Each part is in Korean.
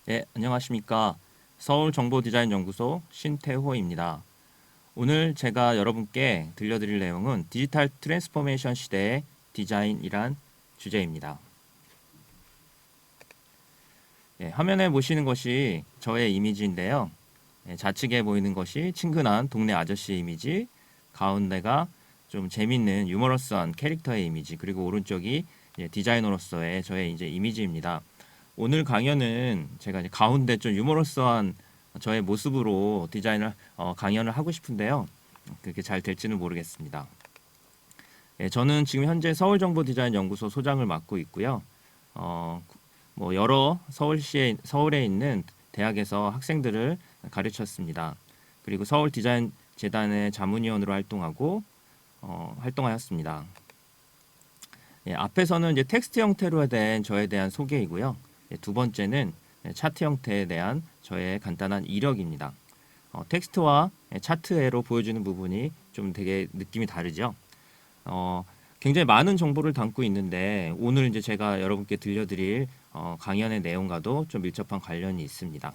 네, 안녕하십니까. 서울정보디자인연구소 신태호입니다. 오늘 제가 여러분께 들려드릴 내용은 디지털 트랜스포메이션 시대의 디자인이란 주제입니다. 화면에 보시는 것이 저의 이미지인데요. 좌측에 보이는 것이 친근한 동네 아저씨 이미지, 가운데가 좀 재밌는 유머러스한 캐릭터의 이미지, 그리고 오른쪽이 디자이너로서의 저의 이제 이미지입니다. 오늘 강연은 제가 이제 가운데 좀 유머러스한 저의 모습으로 디자인을 강연을 하고 싶은데요. 그렇게 잘 될지는 모르겠습니다. 저는 지금 현재 서울정보디자인연구소 소장을 맡고 있고요. 여러 서울에 있는 대학에서 학생들을 가르쳤습니다. 그리고 서울디자인재단의 자문위원으로 활동하였습니다. 앞에서는 이제 텍스트 형태로 된 저에 대한 소개이고요. 두 번째는 차트 형태에 대한 저의 간단한 이력입니다. 텍스트와 차트로 보여주는 부분이 좀 되게 느낌이 다르죠. 굉장히 많은 정보를 담고 있는데 오늘 이제 제가 여러분께 들려드릴 강연의 내용과도 좀 밀접한 관련이 있습니다.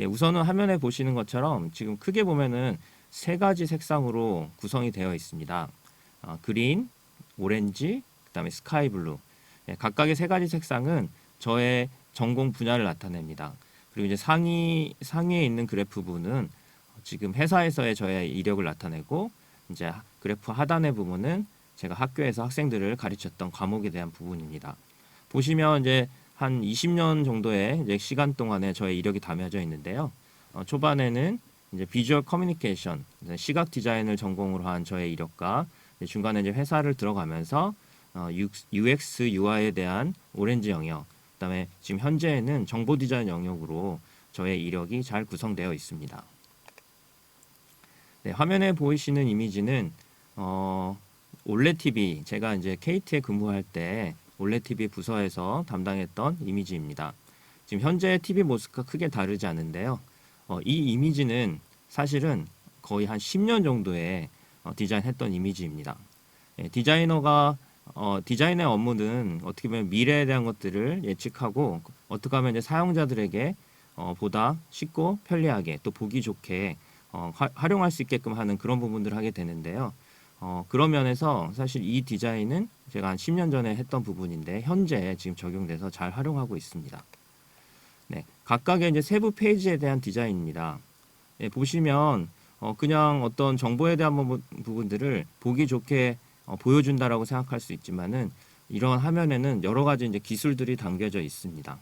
우선은 화면에 보시는 것처럼 지금 크게 보면은 세 가지 색상으로 구성이 되어 있습니다. 그린, 오렌지, 그다음에 스카이 블루. 각각의 세 가지 색상은 저의 전공 분야를 나타냅니다. 그리고 이제 상위에 있는 그래프 부분은 지금 회사에서의 저의 이력을 나타내고, 이제 그래프 하단의 부분은 제가 학교에서 학생들을 가르쳤던 과목에 대한 부분입니다. 보시면 이제 한 20년 정도의 이제 시간 동안에 저의 이력이 담겨져 있는데요. 초반에는 이제 비주얼 커뮤니케이션, 시각 디자인을 전공으로 한 저의 이력과 중간에 이제 회사를 들어가면서 UX, UI에 대한 오렌지 영역, 그다음에 지금 현재는 정보 디자인 영역으로 저의 이력이 잘 구성되어 있습니다. 네, 화면에 보이시는 이미지는 올레TV, 제가 이제 KT에 근무할 때 올레TV 부서에서 담당했던 이미지입니다. 지금 현재 TV 모습과 크게 다르지 않은데요. 이 이미지는 사실은 거의 한 10년 정도의 디자인했던 이미지입니다. 디자인의 업무는 어떻게 보면 미래에 대한 것들을 예측하고 어떻게 하면 이제 사용자들에게 보다 쉽고 편리하게 또 보기 좋게 활용할 수 있게끔 하는 그런 부분들을 하게 되는데요. 그런 면에서 사실 이 디자인은 제가 한 10년 전에 했던 부분인데 현재 지금 적용돼서 잘 활용하고 있습니다. 네, 각각의 이제 세부 페이지에 대한 디자인입니다. 보시면 그냥 어떤 정보에 대한 부분들을 보기 좋게 보여준다라고 생각할 수 있지만은 이런 화면에는 여러 가지 이제 기술들이 담겨져 있습니다.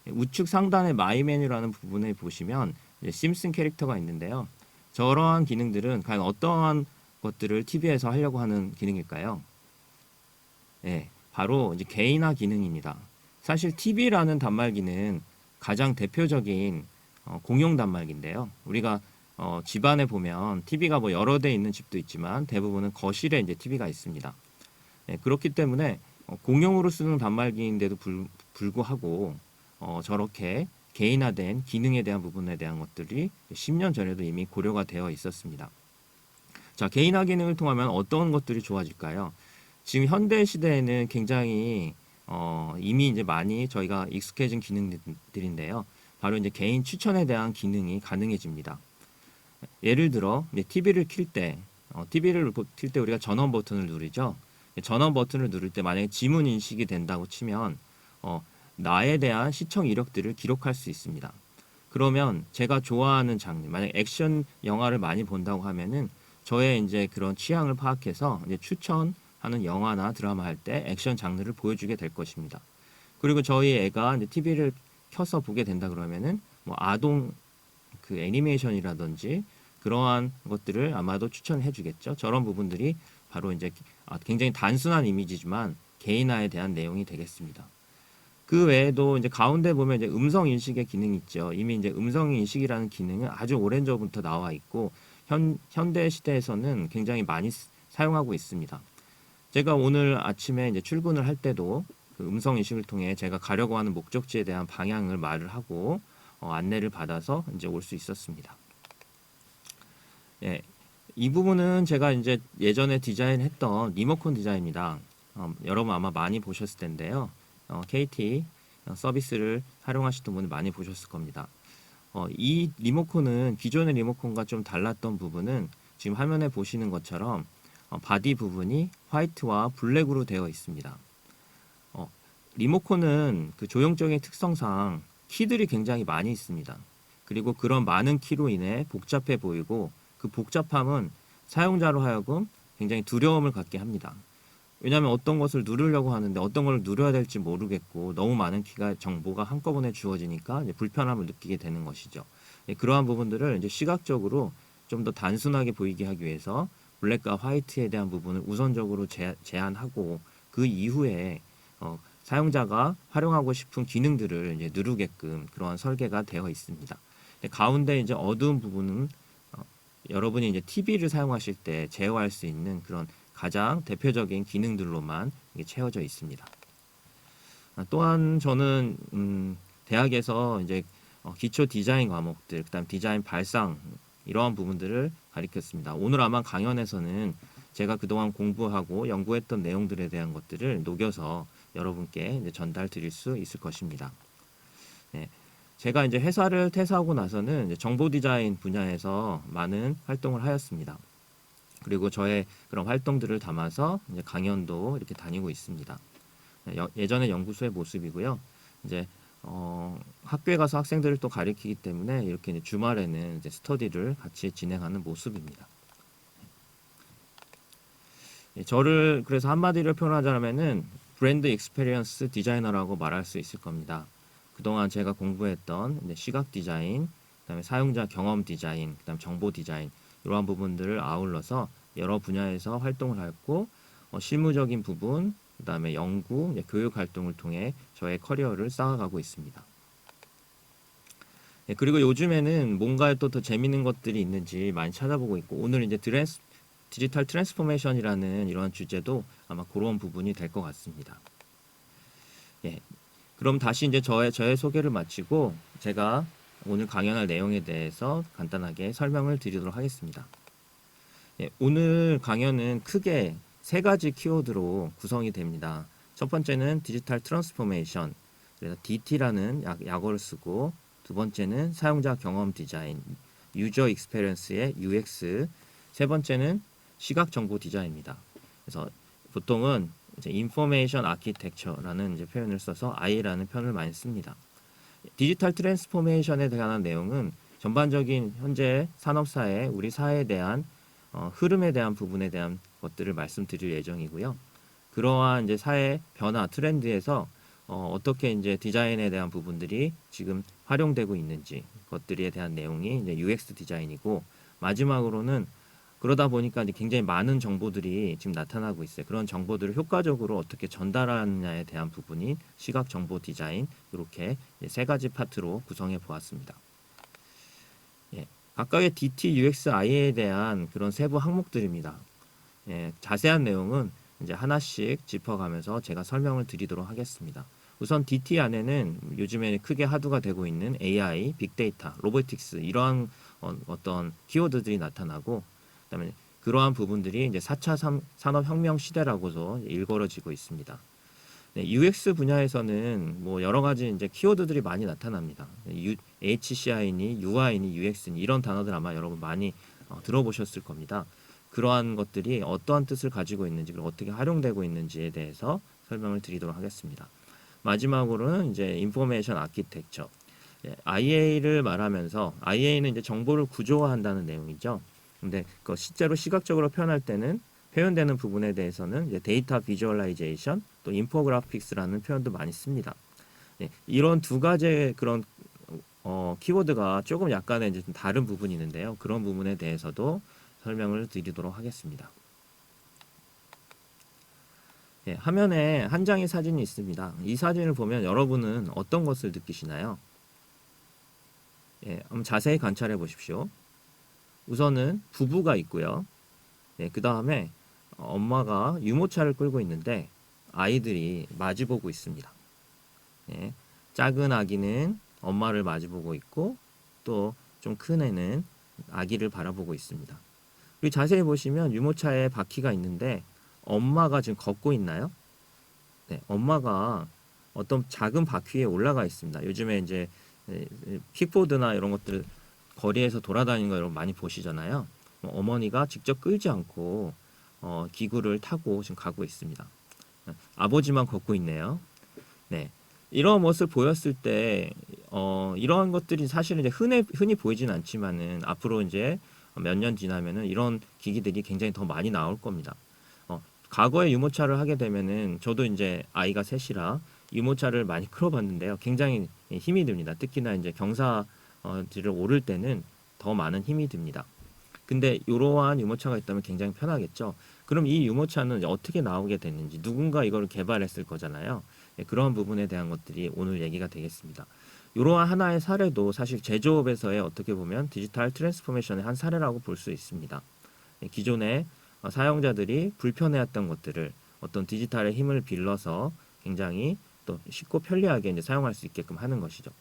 우측 상단의 마이 메뉴라는 부분에 보시면 심슨 캐릭터가 있는데요. 저러한 기능들은 과연 어떠한 것들을 TV에서 하려고 하는 기능일까요? 네, 바로 이제 개인화 기능입니다. 사실 TV라는 단말기는 가장 대표적인 공용 단말기인데요. 우리가 집안에 보면 TV가 뭐 여러 대 있는 집도 있지만 대부분은 거실에 이제 TV가 있습니다. 네, 그렇기 때문에 공용으로 쓰는 단말기인데도 불구하고 저렇게 개인화된 기능에 대한 부분에 대한 것들이 10년 전에도 이미 고려가 되어 있었습니다. 자, 개인화 기능을 통하면 어떤 것들이 좋아질까요? 지금 현대 시대에는 굉장히 이미 이제 많이 저희가 익숙해진 기능들인데요. 바로 이제 개인 추천에 대한 기능이 가능해집니다. 예를 들어 TV를 킬 때 우리가 전원 버튼을 누르죠. 전원 버튼을 누를 때 만약에 지문 인식이 된다고 치면 나에 대한 시청 이력들을 기록할 수 있습니다. 그러면 제가 좋아하는 장르, 만약 액션 영화를 많이 본다고 하면은 저의 이제 그런 취향을 파악해서 이제 추천하는 영화나 드라마 할 때 액션 장르를 보여주게 될 것입니다. 그리고 저희 애가 이제 TV를 켜서 보게 된다 그러면은 뭐 아동 그 애니메이션이라든지 그러한 것들을 아마도 추천해 주겠죠. 저런 부분들이 바로 이제 굉장히 단순한 이미지지만 개인화에 대한 내용이 되겠습니다. 그 외에도 이제 가운데 보면 이제 음성 인식의 기능이 있죠. 이미 이제 음성 인식이라는 기능은 아주 오랜 전부터 나와 있고 현대 시대에서는 굉장히 많이 사용하고 있습니다. 제가 오늘 아침에 이제 출근을 할 때도 그 음성 인식을 통해 제가 가려고 하는 목적지에 대한 방향을 말을 하고 안내를 받아서 이제 올 수 있었습니다. 예, 이 부분은 제가 이제 예전에 디자인했던 리모컨 디자인입니다. 여러분 아마 많이 보셨을 텐데요. KT 서비스를 활용하시던 분을 많이 보셨을 겁니다. 이 리모컨은 기존의 리모컨과 좀 달랐던 부분은 지금 화면에 보시는 것처럼 바디 부분이 화이트와 블랙으로 되어 있습니다. 어, 리모컨은 그 조형적인 특성상 키들이 굉장히 많이 있습니다. 그리고 그런 많은 키로 인해 복잡해 보이고 그 복잡함은 사용자로 하여금 굉장히 두려움을 갖게 합니다. 왜냐하면 어떤 것을 누르려고 하는데 어떤 걸 누려야 될지 모르겠고 너무 많은 키가 정보가 한꺼번에 주어지니까 이제 불편함을 느끼게 되는 것이죠. 그러한 부분들을 이제 시각적으로 좀 더 단순하게 보이게 하기 위해서 블랙과 화이트에 대한 부분을 우선적으로 제한하고 그 이후에 사용자가 활용하고 싶은 기능들을 이제 누르게끔 그러한 설계가 되어 있습니다. 가운데 이제 어두운 부분은 여러분이 이제 TV를 사용하실 때 제어할 수 있는 그런 가장 대표적인 기능들로만 채워져 있습니다. 또한 저는 대학에서 이제 기초 디자인 과목들, 그다음 디자인 발상 이러한 부분들을 가르쳤습니다. 오늘 아마 강연에서는 제가 그동안 공부하고 연구했던 내용들에 대한 것들을 녹여서 여러분께 이제 전달 드릴 수 있을 것입니다. 네. 제가 이제 회사를 퇴사하고 나서는 이제 정보 디자인 분야에서 많은 활동을 하였습니다. 그리고 저의 그런 활동들을 담아서 이제 강연도 이렇게 다니고 있습니다. 예전에 연구소의 모습이고요. 이제 학교에 가서 학생들을 또 가르치기 때문에 이렇게 이제 주말에는 이제 스터디를 같이 진행하는 모습입니다. 저를 그래서 한마디로 표현하자면은 브랜드 익스페리언스 디자이너라고 말할 수 있을 겁니다. 그동안 제가 공부했던 시각 디자인, 그다음에 사용자 경험 디자인, 그다음 정보 디자인 이러한 부분들을 아울러서 여러 분야에서 활동을 했고 실무적인 부분, 그다음에 연구, 교육 활동을 통해 저의 커리어를 쌓아가고 있습니다. 그리고 요즘에는 뭔가 또 더 재밌는 것들이 있는지 많이 찾아보고 있고 오늘 이제 디지털 트랜스포메이션이라는 이러한 주제도 아마 그런 부분이 될 것 같습니다. 예, 그럼 다시 이제 저의 소개를 마치고 제가 오늘 강연할 내용에 대해서 간단하게 설명을 드리도록 하겠습니다. 오늘 강연은 크게 세 가지 키워드로 구성이 됩니다. 첫 번째는 디지털 트랜스포메이션, 그래서 DT라는 약어를 쓰고 두 번째는 사용자 경험 디자인, 유저 익스페리언스의 UX, 세 번째는 시각 정보 디자인입니다. 그래서 보통은 이제 인포메이션 아키텍처라는 이제 표현을 써서 I라는 표현을 많이 씁니다. 디지털 트랜스포메이션에 대한 내용은 전반적인 현재 산업사회, 우리 사회에 대한 흐름에 대한 부분에 대한 것들을 말씀드릴 예정이고요. 그러한 이제 사회 변화 트렌드에서 어떻게 이제 디자인에 대한 부분들이 지금 활용되고 있는지 것들에 대한 내용이 이제 UX 디자인이고 마지막으로는 그러다 보니까 이제 굉장히 많은 정보들이 지금 나타나고 있어요. 그런 정보들을 효과적으로 어떻게 전달하느냐에 대한 부분이 시각 정보 디자인 이렇게 세 가지 파트로 구성해 보았습니다. 예, 각각의 DT, UX, IA에 대한 그런 세부 항목들입니다. 자세한 내용은 이제 하나씩 짚어가면서 제가 설명을 드리도록 하겠습니다. 우선 DT 안에는 요즘에 크게 하드가 되고 있는 AI, 빅데이터, 로보틱스 이러한 어떤 키워드들이 나타나고 그다음에 그러한 부분들이 이제 4차 산업혁명 시대라고서 일컬어지고 있습니다. UX 분야에서는 뭐 여러 가지 이제 키워드들이 많이 나타납니다. HCI니, UI니, UX니 이런 단어들 아마 여러분 많이 들어보셨을 겁니다. 그러한 것들이 어떠한 뜻을 가지고 있는지 그리고 어떻게 활용되고 있는지에 대해서 설명을 드리도록 하겠습니다. 마지막으로는 이제 인포메이션 아키텍처, IA를 말하면서 IA는 이제 정보를 구조화한다는 내용이죠. 근데 그 실제로 시각적으로 표현할 때는 표현되는 부분에 대해서는 이제 데이터 비주얼라이제이션 또 인포그래픽스라는 표현도 많이 씁니다. 이런 두 가지의 그런 키워드가 조금 약간의 이제 좀 다른 부분이 있는데요. 그런 부분에 대해서도 설명을 드리도록 하겠습니다. 화면에 한 장의 사진이 있습니다. 이 사진을 보면 여러분은 어떤 것을 느끼시나요? 한번 자세히 관찰해 보십시오. 우선은 부부가 있고요. 그 다음에 엄마가 유모차를 끌고 있는데 아이들이 마주보고 있습니다. 작은 아기는 엄마를 마주보고 있고 또 좀 큰 애는 아기를 바라보고 있습니다. 그리고 자세히 보시면 유모차에 바퀴가 있는데 엄마가 지금 걷고 있나요? 엄마가 어떤 작은 바퀴에 올라가 있습니다. 요즘에 이제 킥보드나 이런 것들 거리에서 돌아다니는 거 여러분 많이 보시잖아요. 어머니가 직접 끌지 않고 기구를 타고 지금 가고 있습니다. 아버지만 걷고 있네요. 네. 이런 모습을 보였을 때, 이런 것들이 사실은 이제 흔히 보이진 않지만은 앞으로 이제 몇 년 지나면은 이런 기기들이 굉장히 더 많이 나올 겁니다. 과거에 유모차를 하게 되면은 저도 이제 아이가 셋이라 유모차를 많이 끌어봤는데요. 굉장히 힘이 듭니다. 특히나 이제 경사지를 오를 때는 더 많은 힘이 듭니다. 근데 이러한 유모차가 있다면 굉장히 편하겠죠. 그럼 이 유모차는 이제 어떻게 나오게 됐는지 누군가 이걸 개발했을 거잖아요. 그런 부분에 대한 것들이 오늘 얘기가 되겠습니다. 이러한 하나의 사례도 사실 제조업에서의 어떻게 보면 디지털 트랜스포메이션의 한 사례라고 볼 수 있습니다. 기존에 사용자들이 불편해했던 것들을 어떤 디지털의 힘을 빌려서 굉장히 또 쉽고 편리하게 이제 사용할 수 있게끔 하는 것이죠.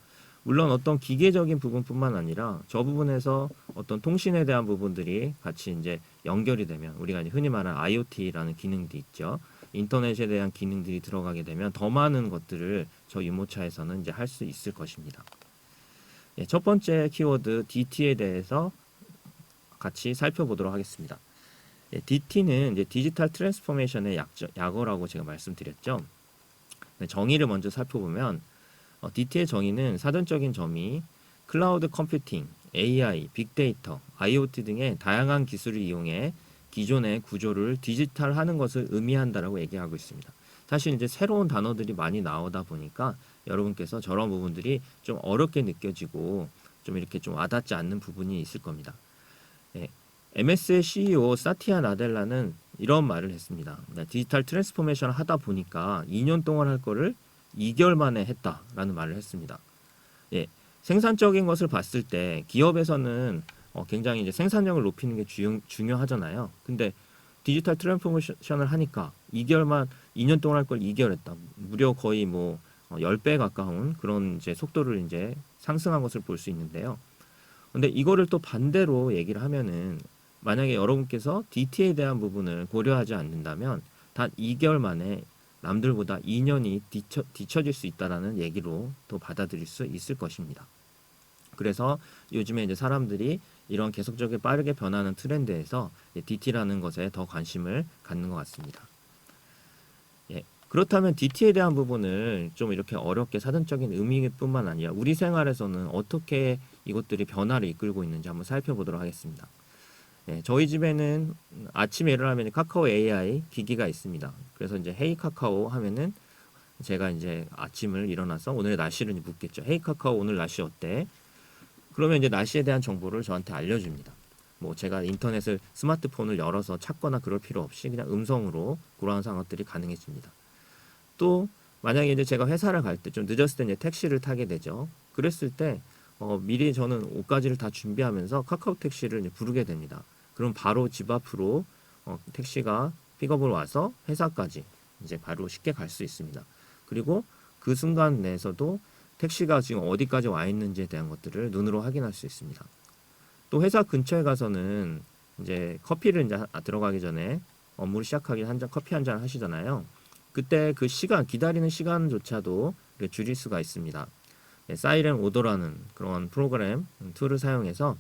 물론 어떤 기계적인 부분뿐만 아니라 저 부분에서 어떤 통신에 대한 부분들이 같이 이제 연결이 되면 우리가 이제 흔히 말하는 IoT라는 기능들이 있죠. 인터넷에 대한 기능들이 들어가게 되면 더 많은 것들을 저 유모차에서는 이제 할 수 있을 것입니다. 예, 첫 번째 키워드 DT에 대해서 같이 살펴보도록 하겠습니다. 예, DT는 이제 디지털 트랜스포메이션의 약어라고 제가 말씀드렸죠. 네, 정의를 먼저 살펴보면 DT의 정의는 사전적인 점이 클라우드 컴퓨팅, AI, 빅데이터, IoT 등의 다양한 기술을 이용해 기존의 구조를 디지털하는 것을 의미한다라고 얘기하고 있습니다. 사실 이제 새로운 단어들이 많이 나오다 보니까 여러분께서 저런 부분들이 좀 어렵게 느껴지고 좀 이렇게 좀 와닿지 않는 부분이 있을 겁니다. 예, MS의 CEO 사티아 나델라는 이런 말을 했습니다. 디지털 트랜스포메이션을 하다 보니까 2년 동안 할 거를 2개월 만에 했다라는 말을 했습니다. 예, 생산적인 것을 봤을 때 기업에서는 굉장히 이제 생산력을 높이는 게 중요하잖아요. 근데 디지털 트랜스포메이션을 하니까 2년 동안 할 걸 2개월 했다. 무려 거의 뭐 10배 가까운 그런 이제 속도를 이제 상승한 것을 볼 수 있는데요. 근데 이거를 또 반대로 얘기를 하면은 만약에 여러분께서 DT에 대한 부분을 고려하지 않는다면 단 2개월 만에 남들보다 2년이 뒤처질 수 있다라는 얘기로 또 받아들일 수 있을 것입니다. 그래서 요즘에 이제 사람들이 이런 계속적으로 빠르게 변하는 트렌드에서 DT라는 것에 더 관심을 갖는 것 같습니다. 예, 그렇다면 DT에 대한 부분을 좀 이렇게 어렵게 사전적인 의미뿐만 아니라 우리 생활에서는 어떻게 이것들이 변화를 이끌고 있는지 한번 살펴보도록 하겠습니다. 네, 저희 집에는 아침에 일어나면 카카오 AI 기기가 있습니다. 그래서 이제 헤이 카카오 하면은 제가 이제 아침을 일어나서 오늘의 날씨를 묻겠죠. 헤이 카카오 오늘 날씨 어때? 그러면 이제 날씨에 대한 정보를 저한테 알려줍니다. 뭐 제가 인터넷을 스마트폰을 열어서 찾거나 그럴 필요 없이 그냥 음성으로 그러한 상황들이 가능해집니다. 또 만약에 이제 제가 회사를 갈 때 좀 늦었을 때 이제 택시를 타게 되죠. 그랬을 때 미리 저는 옷가지를 다 준비하면서 카카오 택시를 이제 부르게 됩니다. 그럼 바로 집 앞으로 택시가 픽업을 와서 회사까지 이제 바로 쉽게 갈 수 있습니다. 그리고 그 순간 내에서도 택시가 지금 어디까지 와 있는지에 대한 것들을 눈으로 확인할 수 있습니다. 또 회사 근처에 가서는 이제 커피를 이제 들어가기 전에 업무를 시작하기 커피 한 잔 하시잖아요. 그때 그 시간 기다리는 시간조차도 줄일 수가 있습니다. 사이렌 오더라는 그런 프로그램 툴을 사용해서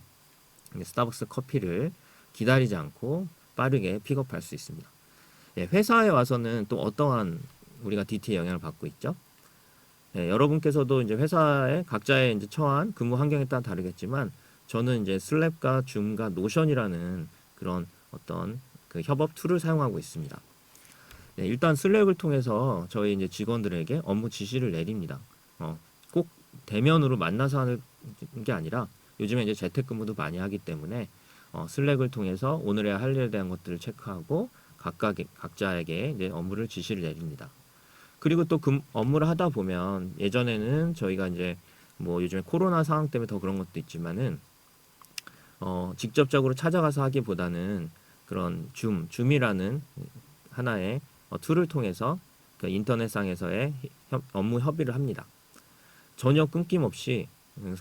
스타벅스 커피를 기다리지 않고 빠르게 픽업할 수 있습니다. 회사에 와서는 또 어떠한 우리가 DT의 영향을 받고 있죠? 여러분께서도 이제 회사에 각자의 이제 처한 근무 환경에 따라 다르겠지만 저는 이제 슬랩과 줌과 노션이라는 그런 어떤 그 협업 툴을 사용하고 있습니다. 일단 슬랙을 통해서 저희 이제 직원들에게 업무 지시를 내립니다. 꼭 대면으로 만나서 하는 게 아니라 요즘에 이제 재택근무도 많이 하기 때문에 슬랙을 통해서 오늘의 할 일에 대한 것들을 체크하고 각자에게 이제 업무를 지시를 내립니다. 그리고 또 업무를 하다 보면 예전에는 저희가 이제 뭐 요즘에 코로나 상황 때문에 더 그런 것도 있지만은 직접적으로 찾아가서 하기보다는 그런 줌이라는 하나의 툴을 통해서 그 인터넷상에서의 업무 협의를 합니다. 전혀 끊김없이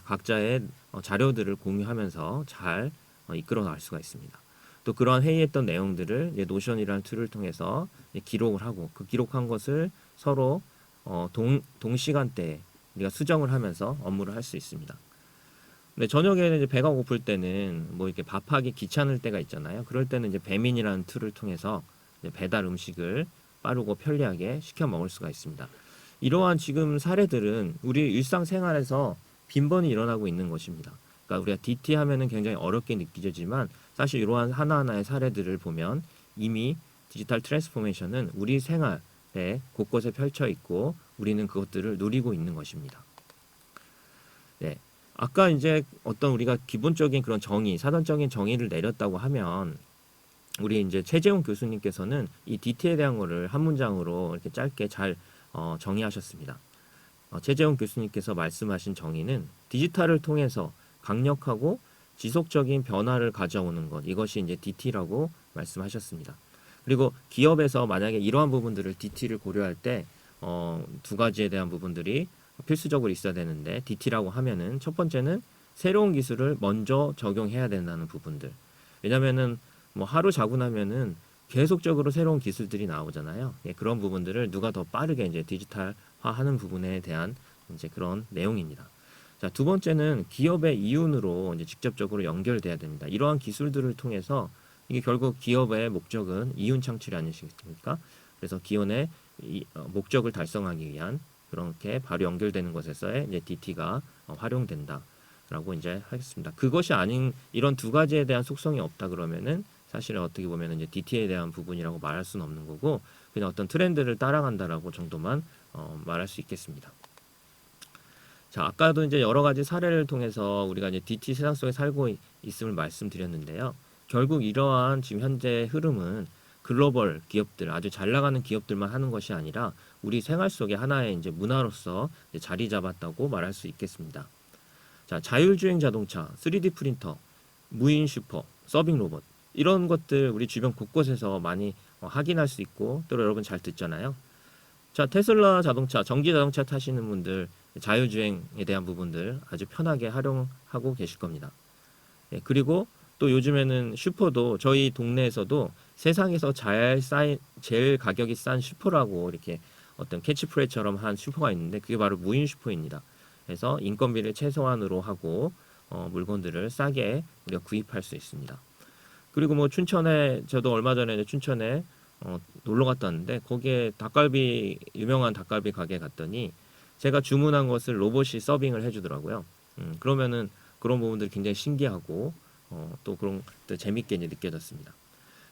각자의 자료들을 공유하면서 잘 이끌어 나갈 수가 있습니다. 또 그러한 회의했던 내용들을 노션이라는 툴을 통해서 기록을 하고 그 기록한 것을 서로 동시간대에 우리가 수정을 하면서 업무를 할 수 있습니다. 근데 저녁에는 이제 배가 고플 때는 뭐 이렇게 밥하기 귀찮을 때가 있잖아요. 그럴 때는 이제 배민이라는 툴을 통해서 이제 배달 음식을 빠르고 편리하게 시켜 먹을 수가 있습니다. 이러한 지금 사례들은 우리 일상생활에서 빈번히 일어나고 있는 것입니다. 그러니까 우리가 DT 하면은 굉장히 어렵게 느껴지지만 사실 이러한 하나하나의 사례들을 보면 이미 디지털 트랜스포메이션은 우리 생활에 곳곳에 펼쳐 있고 우리는 그것들을 누리고 있는 것입니다. 네. 아까 이제 어떤 우리가 기본적인 그런 정의, 사전적인 정의를 내렸다고 하면 우리 이제 최재훈 교수님께서는 이 DT에 대한 거를 한 문장으로 이렇게 짧게 잘 정의하셨습니다. 최재훈 교수님께서 말씀하신 정의는 디지털을 통해서 강력하고 지속적인 변화를 가져오는 것, 이것이 이제 DT라고 말씀하셨습니다. 그리고 기업에서 만약에 이러한 부분들을 DT를 고려할 때 두 가지에 대한 부분들이 필수적으로 있어야 되는데 DT라고 하면은 첫 번째는 새로운 기술을 먼저 적용해야 된다는 부분들. 왜냐면은 뭐 하루 자고 나면은 계속적으로 새로운 기술들이 나오잖아요. 예, 그런 부분들을 누가 더 빠르게 이제 디지털화하는 부분에 대한 이제 그런 내용입니다. 자, 두 번째는 기업의 이윤으로 이제 직접적으로 연결돼야 됩니다. 이러한 기술들을 통해서 이게 결국 기업의 목적은 이윤 창출이 아니십니까? 그래서 기업의 목적을 달성하기 위한 그렇게 바로 연결되는 것에서의 이제 DT가 활용된다라고 이제 하겠습니다. 그것이 아닌 이런 두 가지에 대한 속성이 없다 그러면은 사실은 어떻게 보면 이제 DT에 대한 부분이라고 말할 수는 없는 거고 그냥 어떤 트렌드를 따라간다라고 정도만 말할 수 있겠습니다. 자, 아까도 이제 여러 가지 사례를 통해서 우리가 이제 DT 세상 속에 살고 있음을 말씀드렸는데요. 결국 이러한 지금 현재 흐름은 글로벌 기업들, 아주 잘 나가는 기업들만 하는 것이 아니라 우리 생활 속에 하나의 이제 문화로서 이제 자리 잡았다고 말할 수 있겠습니다. 자, 자율주행 자동차, 3D 프린터, 무인 슈퍼, 서빙 로봇 이런 것들 우리 주변 곳곳에서 많이 확인할 수 있고 또 여러분 잘 듣잖아요. 자, 테슬라 자동차, 전기 자동차 타시는 분들 자율주행에 대한 부분들 아주 편하게 활용하고 계실 겁니다. 예, 그리고 또 요즘에는 슈퍼도 저희 동네에서도 세상에서 제일 가격이 싼 슈퍼라고 이렇게 어떤 캐치프레이처럼 한 슈퍼가 있는데 그게 바로 무인 슈퍼입니다. 그래서 인건비를 최소한으로 하고 물건들을 싸게 우리가 구입할 수 있습니다. 그리고 뭐 춘천에 저도 얼마 전에 춘천에 놀러 갔다 왔는데 거기에 닭갈비 유명한 닭갈비 가게 갔더니 제가 주문한 것을 로봇이 서빙을 해주더라고요. 그러면은 그런 부분들이 굉장히 신기하고 또 그런 또 재밌게 이제 느껴졌습니다.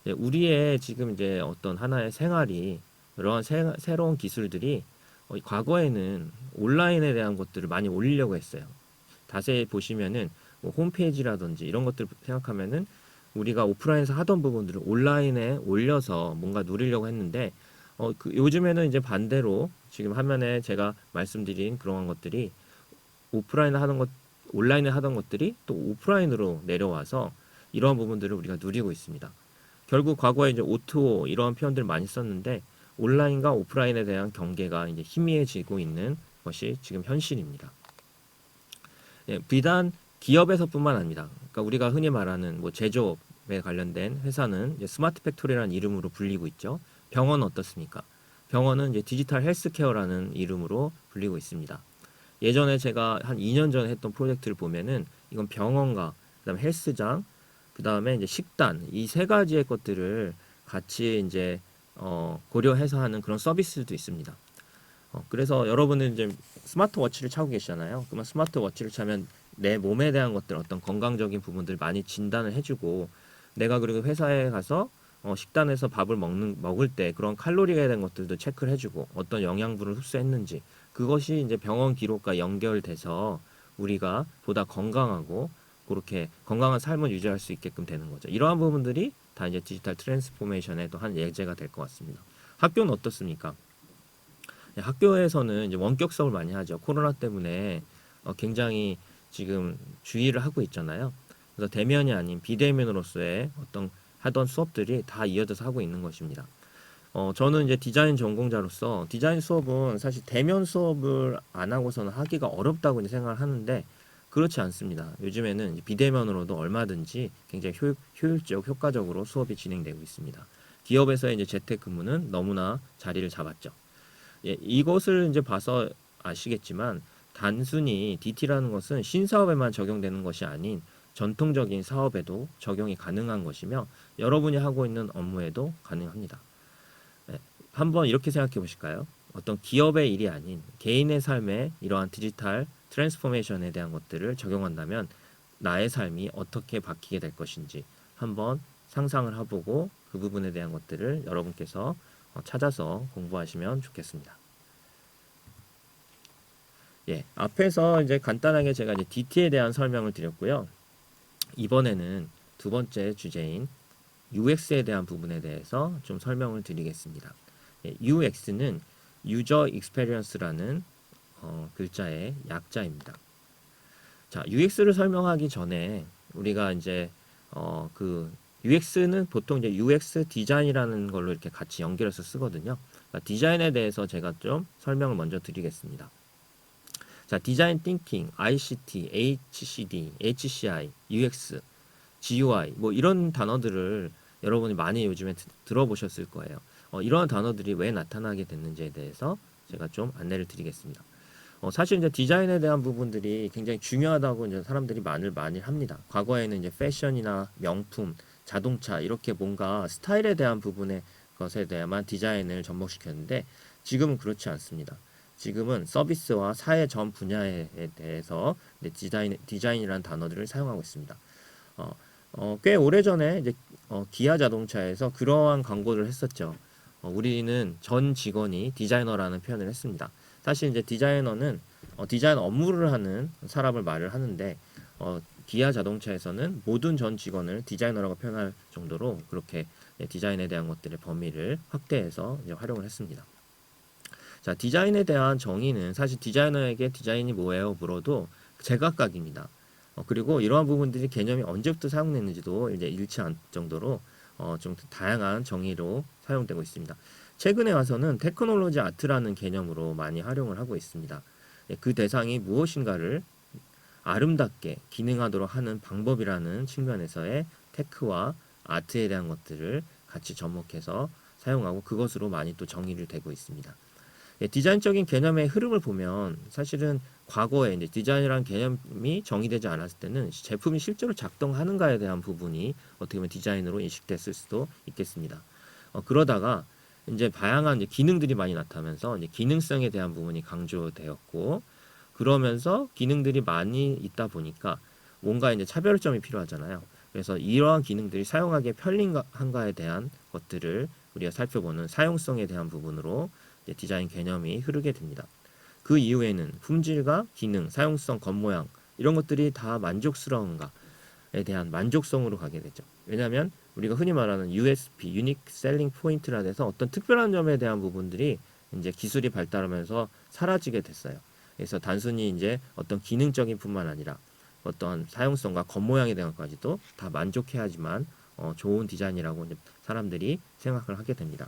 우리의 지금 이제 어떤 하나의 생활이 이러한 새로운 기술들이 과거에는 온라인에 대한 것들을 많이 올리려고 했어요. 자세히 보시면은 뭐 홈페이지라든지 이런 것들 생각하면은 우리가 오프라인에서 하던 부분들을 온라인에 올려서 뭔가 누리려고 했는데 요즘에는 이제 반대로 지금 화면에 제가 말씀드린 그런 것들이 오프라인에 하던 것, 온라인에 하던 것들이 또 오프라인으로 내려와서 이러한 부분들을 우리가 누리고 있습니다. 결국 과거에 이제 O2O 이러한 표현들 많이 썼는데 온라인과 오프라인에 대한 경계가 이제 희미해지고 있는 것이 지금 현실입니다. 예, 비단 기업에서뿐만 아닙니다. 그러니까 우리가 흔히 말하는 뭐 제조업에 관련된 회사는 이제 스마트 팩토리라는 이름으로 불리고 있죠. 병원은 어떻습니까? 병원은 이제 디지털 헬스케어라는 이름으로 불리고 있습니다. 예전에 제가 한 2년 전에 했던 프로젝트를 보면은 이건 병원과 그다음에 헬스장, 그다음에 이제 식단 이 세 가지의 것들을 같이 이제 고려해서 하는 그런 서비스도 있습니다. 그래서 여러분은 이제 스마트워치를 차고 계시잖아요. 그러면 스마트워치를 차면 내 몸에 대한 것들 어떤 건강적인 부분들 많이 진단을 해주고 내가 그리고 회사에 가서 식단에서 밥을 먹을 때 그런 칼로리에 대한 것들도 체크를 해주고 어떤 영양분을 흡수했는지 그것이 이제 병원 기록과 연결돼서 우리가 보다 건강하고 그렇게 건강한 삶을 유지할 수 있게끔 되는 거죠. 이러한 부분들이 다 이제 디지털 트랜스포메이션의 또 한 예제가 될 것 같습니다. 학교는 어떻습니까? 학교에서는 이제 원격 수업을 많이 하죠. 코로나 때문에 굉장히 지금 주의를 하고 있잖아요. 그래서 대면이 아닌 비대면으로서의 어떤 하던 수업들이 다 이어져서 하고 있는 것입니다. 저는 이제 디자인 전공자로서 디자인 수업은 사실 대면 수업을 안 하고서는 하기가 어렵다고 생각을 하는데 그렇지 않습니다. 요즘에는 비대면으로도 얼마든지 굉장히 효율적, 효과적으로 수업이 진행되고 있습니다. 기업에서의 이제 재택근무는 너무나 자리를 잡았죠. 예, 이것을 이제 봐서 아시겠지만 단순히 DT라는 것은 신사업에만 적용되는 것이 아닌 전통적인 사업에도 적용이 가능한 것이며 여러분이 하고 있는 업무에도 가능합니다. 예, 한번 이렇게 생각해 보실까요? 어떤 기업의 일이 아닌 개인의 삶에 이러한 디지털 트랜스포메이션에 대한 것들을 적용한다면 나의 삶이 어떻게 바뀌게 될 것인지 한번 상상을 해보고 그 부분에 대한 것들을 여러분께서 찾아서 공부하시면 좋겠습니다. 예, 앞에서 이제 간단하게 제가 이제 DT에 대한 설명을 드렸고요. 이번에는 두 번째 주제인 UX에 대한 부분에 대해서 좀 설명을 드리겠습니다. 예, UX는 User Experience라는 글자의 약자입니다. 자, UX를 설명하기 전에 우리가 이제 그 UX는 보통 이제 UX 디자인이라는 걸로 이렇게 같이 연결해서 쓰거든요. 그러니까 디자인에 대해서 제가 좀 설명을 먼저 드리겠습니다. 자, 디자인 띵킹, ICT, HCD, HCI, UX, GUI 뭐 이런 단어들을 여러분이 많이 요즘에 들어보셨을 거예요. 이런 단어들이 왜 나타나게 됐는지에 대해서 제가 좀 안내를 드리겠습니다. 사실 이제 디자인에 대한 부분들이 굉장히 중요하다고 이제 사람들이 많이 합니다. 과거에는 이제 패션이나 명품, 자동차 이렇게 뭔가 스타일에 대한 부분의 것에 대해만 디자인을 접목시켰는데 지금은 그렇지 않습니다. 지금은 서비스와 사회 전 분야에 대해서 디자인이라는 단어들을 사용하고 있습니다. 꽤 오래전에 이제 기아 자동차에서 그러한 광고를 했었죠. 우리는 전 직원이 디자이너라는 표현을 했습니다. 사실 이제 디자이너는 디자인 업무를 하는 사람을 말을 하는데 기아 자동차에서는 모든 전 직원을 디자이너라고 표현할 정도로 그렇게 디자인에 대한 것들의 범위를 확대해서 이제 활용을 했습니다. 자, 디자인에 대한 정의는 사실 디자이너에게 디자인이 뭐예요? 물어도 제각각입니다. 그리고 이러한 부분들이 개념이 언제부터 사용됐는지도 이제 일치할 정도로 좀 다양한 정의로 사용되고 있습니다. 최근에 와서는 테크놀로지 아트라는 개념으로 많이 활용을 하고 있습니다. 그 대상이 무엇인가를 아름답게 기능하도록 하는 방법이라는 측면에서의 테크와 아트에 대한 것들을 같이 접목해서 사용하고 그것으로 많이 또 정의를 되고 있습니다. 디자인적인 개념의 흐름을 보면 사실은 과거에 이제 디자인이라는 개념이 정의되지 않았을 때는 제품이 실제로 작동하는가에 대한 부분이 어떻게 보면 디자인으로 인식됐을 수도 있겠습니다. 그러다가 이제 다양한 이제 기능들이 많이 나타나면서 이제 기능성에 대한 부분이 강조되었고 그러면서 기능들이 많이 있다 보니까 뭔가 이제 차별점이 필요하잖아요. 그래서 이러한 기능들이 사용하기에 편리한가에 대한 것들을 우리가 살펴보는 사용성에 대한 부분으로 디자인 개념이 흐르게 됩니다. 그 이후에는 품질과 기능, 사용성, 겉모양 이런 것들이 다 만족스러운가에 대한 만족성으로 가게 되죠. 왜냐하면 우리가 흔히 말하는 USP, Unique Selling Point라 해서 어떤 특별한 점에 대한 부분들이 이제 기술이 발달하면서 사라지게 됐어요. 그래서 단순히 이제 어떤 기능적인 뿐만 아니라 어떤 사용성과 겉모양에 대한 것까지도 다 만족해야지만 좋은 디자인이라고 이제 사람들이 생각을 하게 됩니다.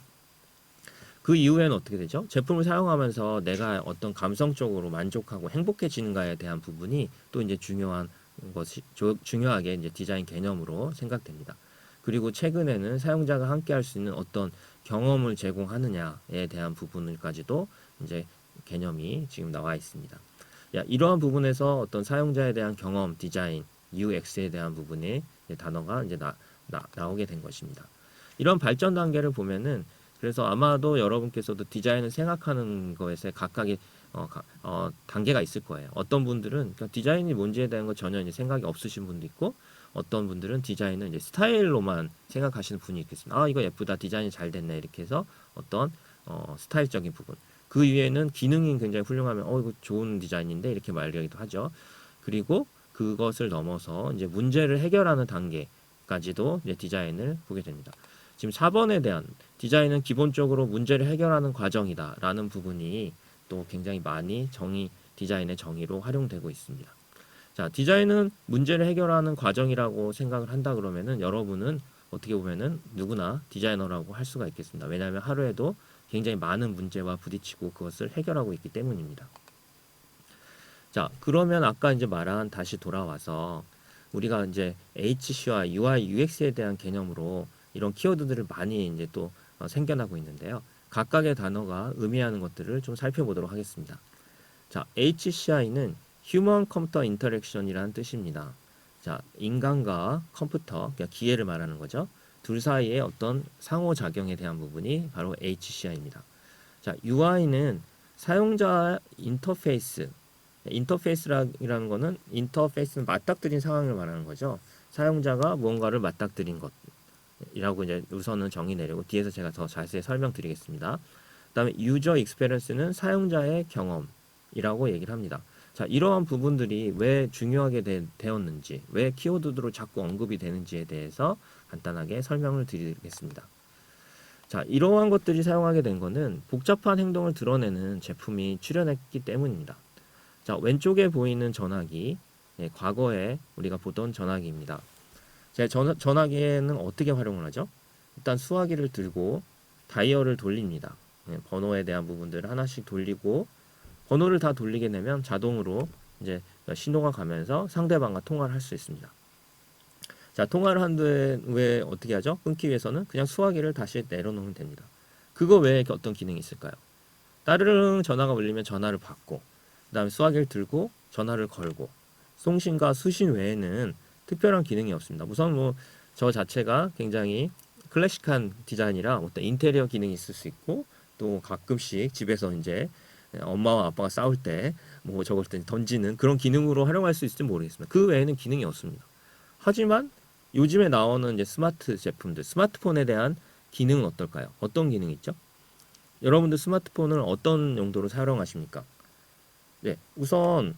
그 이후에는 어떻게 되죠? 제품을 사용하면서 내가 어떤 감성적으로 만족하고 행복해지는가에 대한 부분이 또 이제 중요하게 이제 디자인 개념으로 생각됩니다. 그리고 최근에는 사용자가 함께 할 수 있는 어떤 경험을 제공하느냐에 대한 부분을까지도 이제 개념이 지금 나와 있습니다. 이러한 부분에서 어떤 사용자에 대한 경험, 디자인, UX에 대한 부분의 단어가 이제 나오게 된 것입니다. 이런 발전 단계를 보면은 그래서 아마도 여러분께서도 디자인을 생각하는 것에 각각의 단계가 있을 거예요. 어떤 분들은 그러니까 디자인이 뭔지에 대한 거 전혀 이제 생각이 없으신 분도 있고, 어떤 분들은 디자인은 이제 스타일로만 생각하시는 분이 있겠습니다. 아, 이거 예쁘다, 디자인이 잘 됐네 이렇게 해서 어떤 스타일적인 부분. 그 위에는 기능이 굉장히 훌륭하면 이거 좋은 디자인인데 이렇게 말하기도 하죠. 그리고 그것을 넘어서 이제 문제를 해결하는 단계까지도 이제 디자인을 보게 됩니다. 지금 4번에 대한 디자인은 기본적으로 문제를 해결하는 과정이다라는 부분이 또 굉장히 많이 디자인의 정의로 활용되고 있습니다. 자, 디자인은 문제를 해결하는 과정이라고 생각을 한다 그러면은 여러분은 어떻게 보면은 누구나 디자이너라고 할 수가 있겠습니다. 왜냐하면 하루에도 굉장히 많은 문제와 부딪히고 그것을 해결하고 있기 때문입니다. 자, 그러면 아까 이제 말한 다시 돌아와서 우리가 이제 HC와 UI, UX에 대한 개념으로 이런 키워드들을 많이 이제 또 생겨나고 있는데요. 각각의 단어가 의미하는 것들을 좀 살펴보도록 하겠습니다. 자, HCI는 Human Computer Interaction이라는 뜻입니다. 자, 인간과 컴퓨터, 그러니까 기계를 말하는 거죠. 둘 사이의 어떤 상호작용에 대한 부분이 바로 HCI입니다. 자, UI는 사용자 인터페이스, 인터페이스라는 거는 인터페이스는 맞닥뜨린 상황을 말하는 거죠. 사용자가 무언가를 맞닥뜨린 것이라고 이제 우선은 정의 내리고 뒤에서 제가 더 자세히 설명드리겠습니다. 그다음에 유저 익스페리언스는 사용자의 경험이라고 얘기를 합니다. 자, 이러한 부분들이 왜 중요하게 되었는지, 왜 키워드로 자꾸 언급이 되는지에 대해서 간단하게 설명을 드리겠습니다. 자, 이러한 것들이 사용하게 된 것은 복잡한 행동을 드러내는 제품이 출현했기 때문입니다. 자, 왼쪽에 보이는 전화기, 과거에 우리가 보던 전화기입니다. 제 전화기에는 어떻게 활용을 하죠? 일단 수화기를 들고 다이얼을 돌립니다. 번호에 대한 부분들을 하나씩 돌리고 번호를 다 돌리게 되면 자동으로 이제 신호가 가면서 상대방과 통화를 할 수 있습니다. 자, 통화를 한 후에 어떻게 하죠? 끊기 위해서는 그냥 수화기를 다시 내려놓으면 됩니다. 그거 외에 어떤 기능이 있을까요? 따르릉 전화가 울리면 전화를 받고 그 다음에 수화기를 들고 전화를 걸고 송신과 수신 외에는 특별한 기능이 없습니다. 우선 뭐 저 자체가 굉장히 클래식한 디자인이라 어떤 인테리어 기능이 있을 수 있고 또 가끔씩 집에서 이제 엄마와 아빠가 싸울 때 뭐 저걸 때 던지는 그런 기능으로 활용할 수 있을지 모르겠습니다. 그 외에는 기능이 없습니다. 하지만 요즘에 나오는 이제 스마트 제품들, 스마트폰에 대한 기능은 어떨까요? 어떤 기능이 있죠? 여러분들 스마트폰을 어떤 용도로 사용하십니까? 네, 우선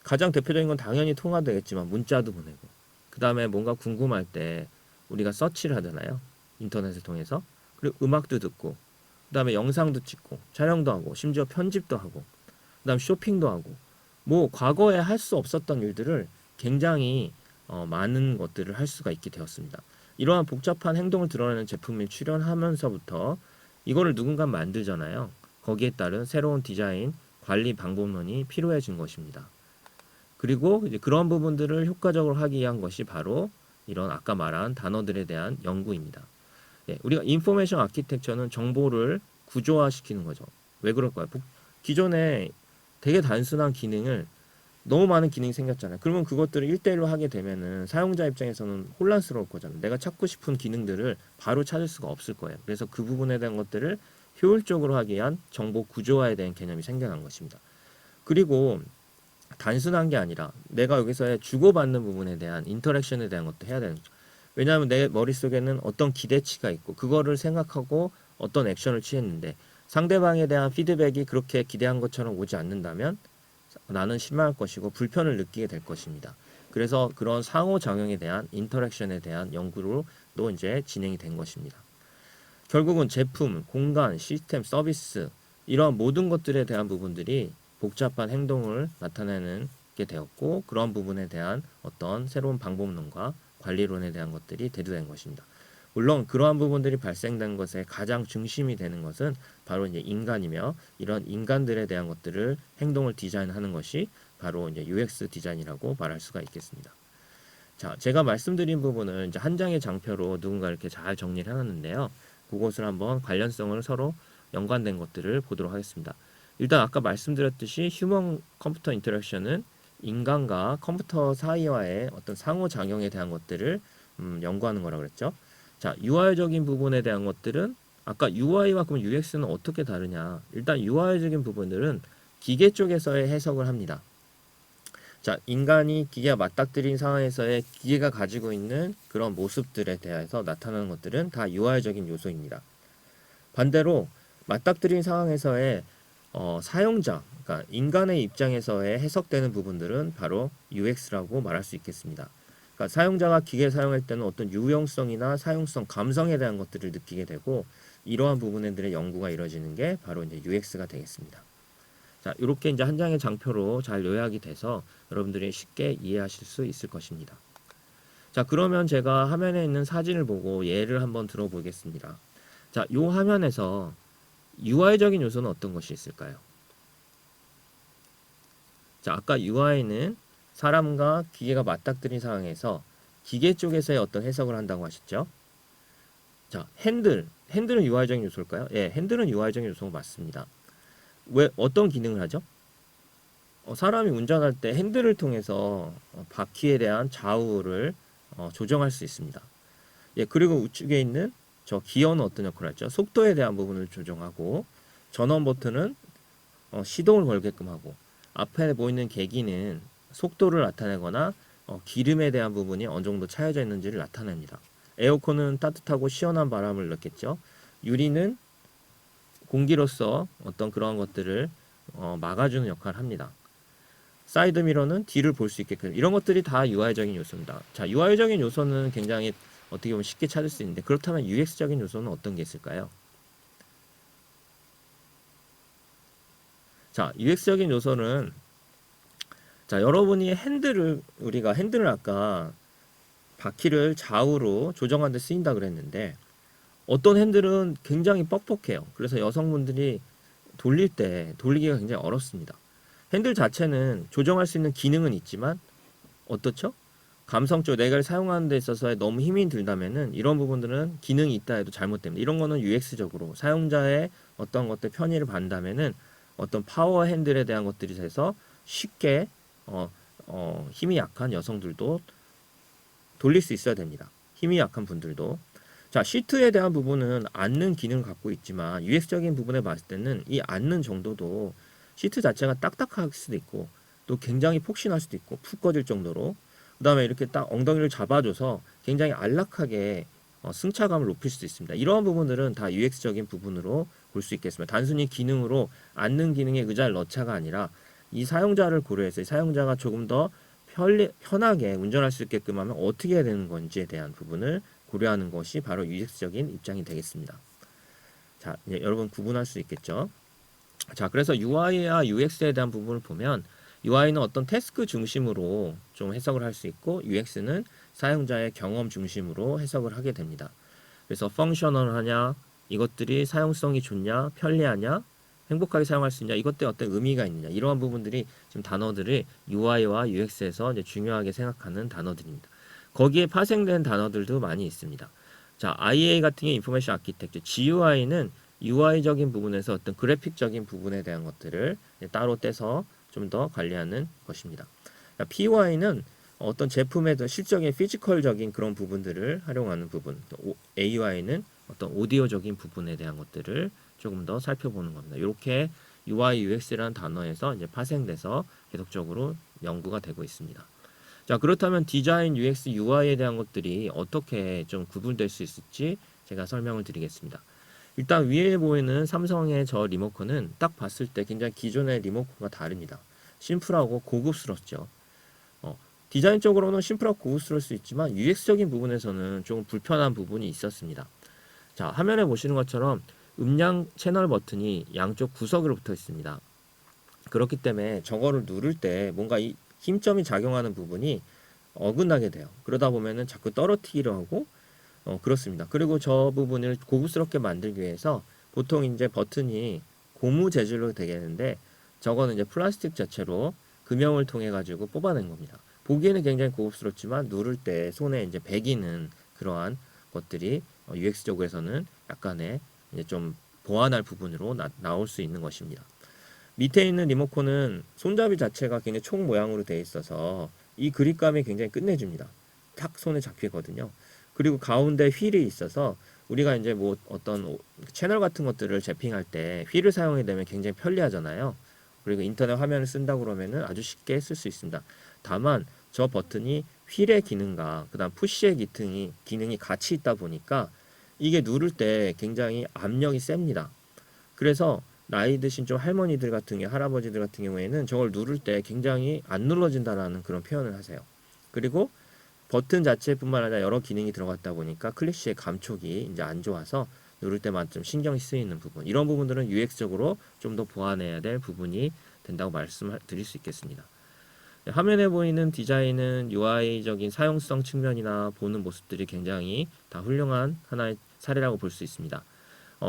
가장 대표적인 건 당연히 통화도 되겠지만 문자도 보내고 그 다음에 뭔가 궁금할 때 우리가 서치를 하잖아요. 인터넷을 통해서. 그리고 음악도 듣고 그 다음에 영상도 찍고 촬영도 하고 심지어 편집도 하고 그 다음 쇼핑도 하고 뭐 과거에 할 수 없었던 일들을 굉장히 많은 것들을 할 수가 있게 되었습니다. 이러한 복잡한 행동을 드러내는 제품이 출현하면서부터 이거를 누군가 만들잖아요. 거기에 따른 새로운 디자인, 관리 방법론이 필요해진 것입니다. 그리고 이제 그런 부분들을 효과적으로 하기 위한 것이 바로 이런 아까 말한 단어들에 대한 연구입니다. 네, 우리가 인포메이션 아키텍처는 정보를 구조화시키는 거죠. 왜 그럴까요? 기존에 되게 단순한 기능을 너무 많은 기능이 생겼잖아요. 그러면 그것들을 1대1로 하게 되면은 사용자 입장에서는 혼란스러울 거잖아요. 내가 찾고 싶은 기능들을 바로 찾을 수가 없을 거예요. 그래서 그 부분에 대한 것들을 효율적으로 하기 위한 정보 구조화에 대한 개념이 생겨난 것입니다. 그리고 단순한 게 아니라 내가 여기서의 주고받는 부분에 대한 인터랙션에 대한 것도 해야 되는 거죠. 왜냐하면 내 머릿속에는 어떤 기대치가 있고 그거를 생각하고 어떤 액션을 취했는데 상대방에 대한 피드백이 그렇게 기대한 것처럼 오지 않는다면 나는 실망할 것이고 불편을 느끼게 될 것입니다. 그래서 그런 상호작용에 대한 인터랙션에 대한 연구로도 이제 진행이 된 것입니다. 결국은 제품, 공간, 시스템, 서비스 이런 모든 것들에 대한 부분들이 복잡한 행동을 나타내는 게 되었고 그런 부분에 대한 어떤 새로운 방법론과 관리론에 대한 것들이 대두된 것입니다. 물론 그러한 부분들이 발생된 것의 가장 중심이 되는 것은 바로 이제 인간이며 이런 인간들에 대한 것들을 행동을 디자인하는 것이 바로 이제 UX 디자인이라고 말할 수가 있겠습니다. 자, 제가 말씀드린 부분은 이제 한 장의 장표로 누군가 이렇게 잘 정리를 해놨는데요. 그것을 한번 관련성을 서로 연관된 것들을 보도록 하겠습니다. 일단 아까 말씀드렸듯이 휴먼 컴퓨터 인터랙션은 인간과 컴퓨터 사이와의 어떤 상호작용에 대한 것들을 연구하는 거라고 그랬죠. 자, UI적인 부분에 대한 것들은 아까 UI와 그럼 UX는 어떻게 다르냐? 일단 UI적인 부분들은 기계 쪽에서의 해석을 합니다. 자, 인간이 기계와 맞닥뜨린 상황에서의 기계가 가지고 있는 그런 모습들에 대해서 나타나는 것들은 다 UI적인 요소입니다. 반대로 맞닥뜨린 상황에서의 사용자, 그러니까 인간의 입장에서의 해석되는 부분들은 바로 UX라고 말할 수 있겠습니다. 그러니까 사용자가 기계를 사용할 때는 어떤 유용성이나 사용성, 감성에 대한 것들을 느끼게 되고 이러한 부분들의 연구가 이루어지는 게 바로 이제 UX가 되겠습니다. 자, 이렇게 이제 한 장의 장표로 잘 요약이 돼서 여러분들이 쉽게 이해하실 수 있을 것입니다. 자, 그러면 제가 화면에 있는 사진을 보고 예를 한번 들어보겠습니다. 자, 이 화면에서 UI적인 요소는 어떤 것이 있을까요? 자, 아까 UI는 사람과 기계가 맞닥뜨린 상황에서 기계 쪽에서의 어떤 해석을 한다고 하셨죠? 자, 핸들, 핸들은 UI적인 요소일까요? 예, 핸들은 UI적인 요소가 맞습니다. 왜 어떤 기능을 하죠? 사람이 운전할 때 핸들을 통해서 바퀴에 대한 좌우를 조정할 수 있습니다. 예, 그리고 우측에 있는 저 기어는 어떤 역할을 하죠? 속도에 대한 부분을 조정하고 전원 버튼은 시동을 걸게끔 하고 앞에 보이는 계기는 속도를 나타내거나 기름에 대한 부분이 어느 정도 차여져 있는지를 나타냅니다. 에어컨은 따뜻하고 시원한 바람을 넣겠죠. 유리는 공기로서 어떤 그런 것들을 막아주는 역할을 합니다. 사이드 미러는 뒤를 볼 수 있게끔 이런 것들이 다 UI적인 요소입니다. 자, UI적인 요소는 굉장히 어떻게 보면 쉽게 찾을 수 있는데 그렇다면 UX적인 요소는 어떤 게 있을까요? 자, UX적인 요소는 자, 여러분이 우리가 핸들을 아까 바퀴를 좌우로 조정하는 데 쓰인다 그랬는데 어떤 핸들은 굉장히 뻑뻑해요. 그래서 여성분들이 돌릴 때 돌리기가 굉장히 어렵습니다. 핸들 자체는 조정할 수 있는 기능은 있지만 어떻죠? 감성적 내가 사용하는 데 있어서 너무 힘이 들다면은 이런 부분들은 기능이 있다 해도 잘못됩니다. 이런 거는 UX적으로 사용자의 어떤 것들 편의를 반다면은 어떤 파워 핸들에 대한 것들이 돼서 쉽게 힘이 약한 여성들도 돌릴 수 있어야 됩니다. 힘이 약한 분들도. 자, 시트에 대한 부분은 앉는 기능을 갖고 있지만 UX적인 부분에 봤을 때는 이 앉는 정도도 시트 자체가 딱딱할 수도 있고 또 굉장히 폭신할 수도 있고 푹 꺼질 정도로 그 다음에 이렇게 딱 엉덩이를 잡아줘서 굉장히 안락하게 승차감을 높일 수 있습니다. 이러한 부분들은 다 UX적인 부분으로 볼 수 있겠습니다. 단순히 기능으로 앉는 기능에 의자를 넣자가 아니라 이 사용자를 고려해서 사용자가 조금 더 편하게 운전할 수 있게끔 하면 어떻게 해야 되는 건지에 대한 부분을 고려하는 것이 바로 UX적인 입장이 되겠습니다. 자, 이제 여러분 구분할 수 있겠죠? 자, 그래서 UI와 UX에 대한 부분을 보면 UI는 어떤 태스크 중심으로 좀 해석을 할 수 있고 UX는 사용자의 경험 중심으로 해석을 하게 됩니다. 그래서 펑셔널하냐, 이것들이 사용성이 좋냐, 편리하냐, 행복하게 사용할 수 있냐, 이것들에 어떤 의미가 있느냐, 이러한 부분들이 지금 단어들이 UI와 UX에서 이제 중요하게 생각하는 단어들입니다. 거기에 파생된 단어들도 많이 있습니다. 자, IA 같은 게 인포메이션 아키텍처, GUI는 UI적인 부분에서 어떤 그래픽적인 부분에 대한 것들을 따로 떼서 좀 더 관리하는 것입니다. PY는 어떤 제품의 실적인 피지컬적인 그런 부분들을 활용하는 부분, AUI는 어떤 오디오적인 부분에 대한 것들을 조금 더 살펴보는 겁니다. 이렇게 UI, UX라는 단어에서 이제 파생돼서 계속적으로 연구가 되고 있습니다. 자, 그렇다면 디자인, UX, UI에 대한 것들이 어떻게 좀 구분될 수 있을지 제가 설명을 드리겠습니다. 일단 위에 보이는 삼성의 저 리모컨은 딱 봤을 때 굉장히 기존의 리모컨과 다릅니다. 심플하고 고급스럽죠. 디자인적으로는 심플하고 고급스러울 수 있지만 UX적인 부분에서는 조금 불편한 부분이 있었습니다. 자, 화면에 보시는 것처럼 음량 채널 버튼이 양쪽 구석으로 붙어 있습니다. 그렇기 때문에 저거를 누를 때 뭔가 이 힘점이 작용하는 부분이 어긋나게 돼요. 그러다 보면은 자꾸 떨어뜨리려 하고 그렇습니다. 그리고 저 부분을 고급스럽게 만들기 위해서 보통 이제 버튼이 고무 재질로 되겠는데 저거는 이제 플라스틱 자체로 금형을 통해 가지고 뽑아낸 겁니다. 보기에는 굉장히 고급스럽지만 누를 때 손에 이제 배기는 그러한 것들이 UX적으로서는 약간의 이제 좀 보완할 부분으로 나올 수 있는 것입니다. 밑에 있는 리모컨은 손잡이 자체가 굉장히 총 모양으로 되어 있어서 이 그립감이 굉장히 끝내줍니다. 탁 손에 잡히거든요. 그리고 가운데 휠이 있어서 우리가 이제 뭐 어떤 채널 같은 것들을 재핑할 때 휠을 사용하게 되면 굉장히 편리하잖아요. 그리고 인터넷 화면을 쓴다 그러면은 아주 쉽게 쓸 수 있습니다. 다만 저 버튼이 휠의 기능과 그다음 푸시의 기능이 같이 있다 보니까 이게 누를 때 굉장히 압력이 셉니다. 그래서 나이 드신 좀 할머니들 같은 경우, 할아버지들 같은 경우에는 저걸 누를 때 굉장히 안 눌러진다라는 그런 표현을 하세요. 그리고 버튼 자체뿐만 아니라 여러 기능이 들어갔다 보니까 클래시의 감촉이 이제 안 좋아서 누를 때만 좀 신경이 쓰이는 부분, 이런 부분들은 UX적으로 좀 더 보완해야 될 부분이 된다고 말씀드릴 수 있겠습니다. 화면에 보이는 디자인은 UI적인 사용성 측면이나 보는 모습들이 굉장히 다 훌륭한 하나의 사례라고 볼 수 있습니다.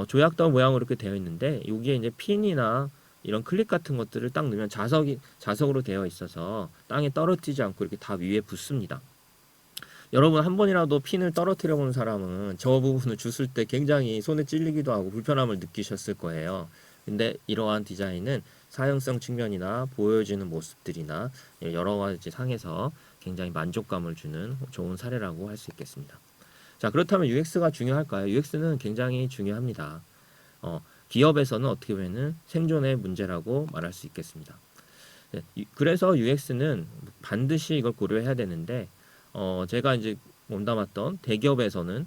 조약도 모양으로 이렇게 되어 있는데 여기에 이제 핀이나 이런 클립 같은 것들을 딱 넣으면 자석으로 되어 있어서 땅에 떨어지지 않고 이렇게 다 위에 붙습니다. 여러분 한 번이라도 핀을 떨어뜨려 본 사람은 저 부분을 주술 때 굉장히 손에 찔리기도 하고 불편함을 느끼셨을 거예요. 근데 이러한 디자인은 사용성 측면이나 보여지는 모습들이나 여러 가지 상에서 굉장히 만족감을 주는 좋은 사례라고 할 수 있겠습니다. 자, 그렇다면 UX가 중요할까요? UX는 굉장히 중요합니다. 기업에서는 어떻게 보면 생존의 문제라고 말할 수 있겠습니다. 네, 그래서 UX는 반드시 이걸 고려해야 되는데 제가 이제 몸담았던 대기업에서는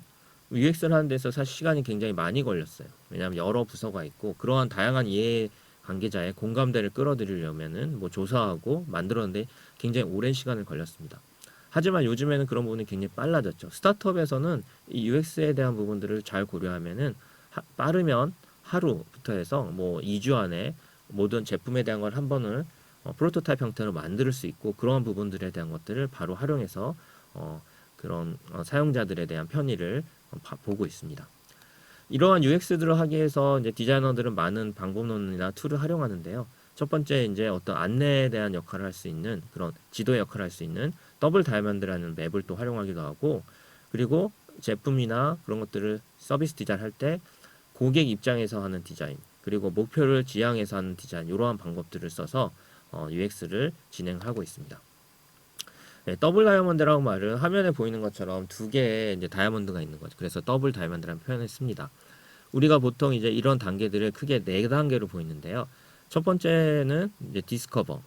UX를 하는 데서 사실 시간이 굉장히 많이 걸렸어요. 왜냐하면 여러 부서가 있고 그러한 다양한 이해 관계자의 공감대를 끌어들이려면은 뭐 조사하고 만들었는데 굉장히 오랜 시간을 걸렸습니다. 하지만 요즘에는 그런 부분이 굉장히 빨라졌죠. 스타트업에서는 이 UX에 대한 부분들을 잘 고려하면은 빠르면 하루부터 해서 뭐 2주 안에 모든 제품에 대한 걸 한 번을 프로토타입 형태로 만들 수 있고 그러한 부분들에 대한 것들을 바로 활용해서 그런 사용자들에 대한 편의를 보고 있습니다. 이러한 UX들을 하기 위해서 이제 디자이너들은 많은 방법론이나 툴을 활용하는데요. 첫 번째 이제 어떤 안내에 대한 역할을 할 수 있는 그런 지도의 역할을 할 수 있는 더블 다이아몬드라는 맵을 또 활용하기도 하고 그리고 제품이나 그런 것들을 서비스 디자인 할 때 고객 입장에서 하는 디자인 그리고 목표를 지향해서 하는 디자인 이러한 방법들을 써서 UX를 진행하고 있습니다. 네, 더블 다이아몬드라고 말은 화면에 보이는 것처럼 두 개의 이제 다이아몬드가 있는 거죠. 그래서 더블 다이아몬드라는 표현을 씁니다. 우리가 보통 이제 이런 단계들을 크게 네 단계로 보이는데요. 첫 번째는 이제 디스커버,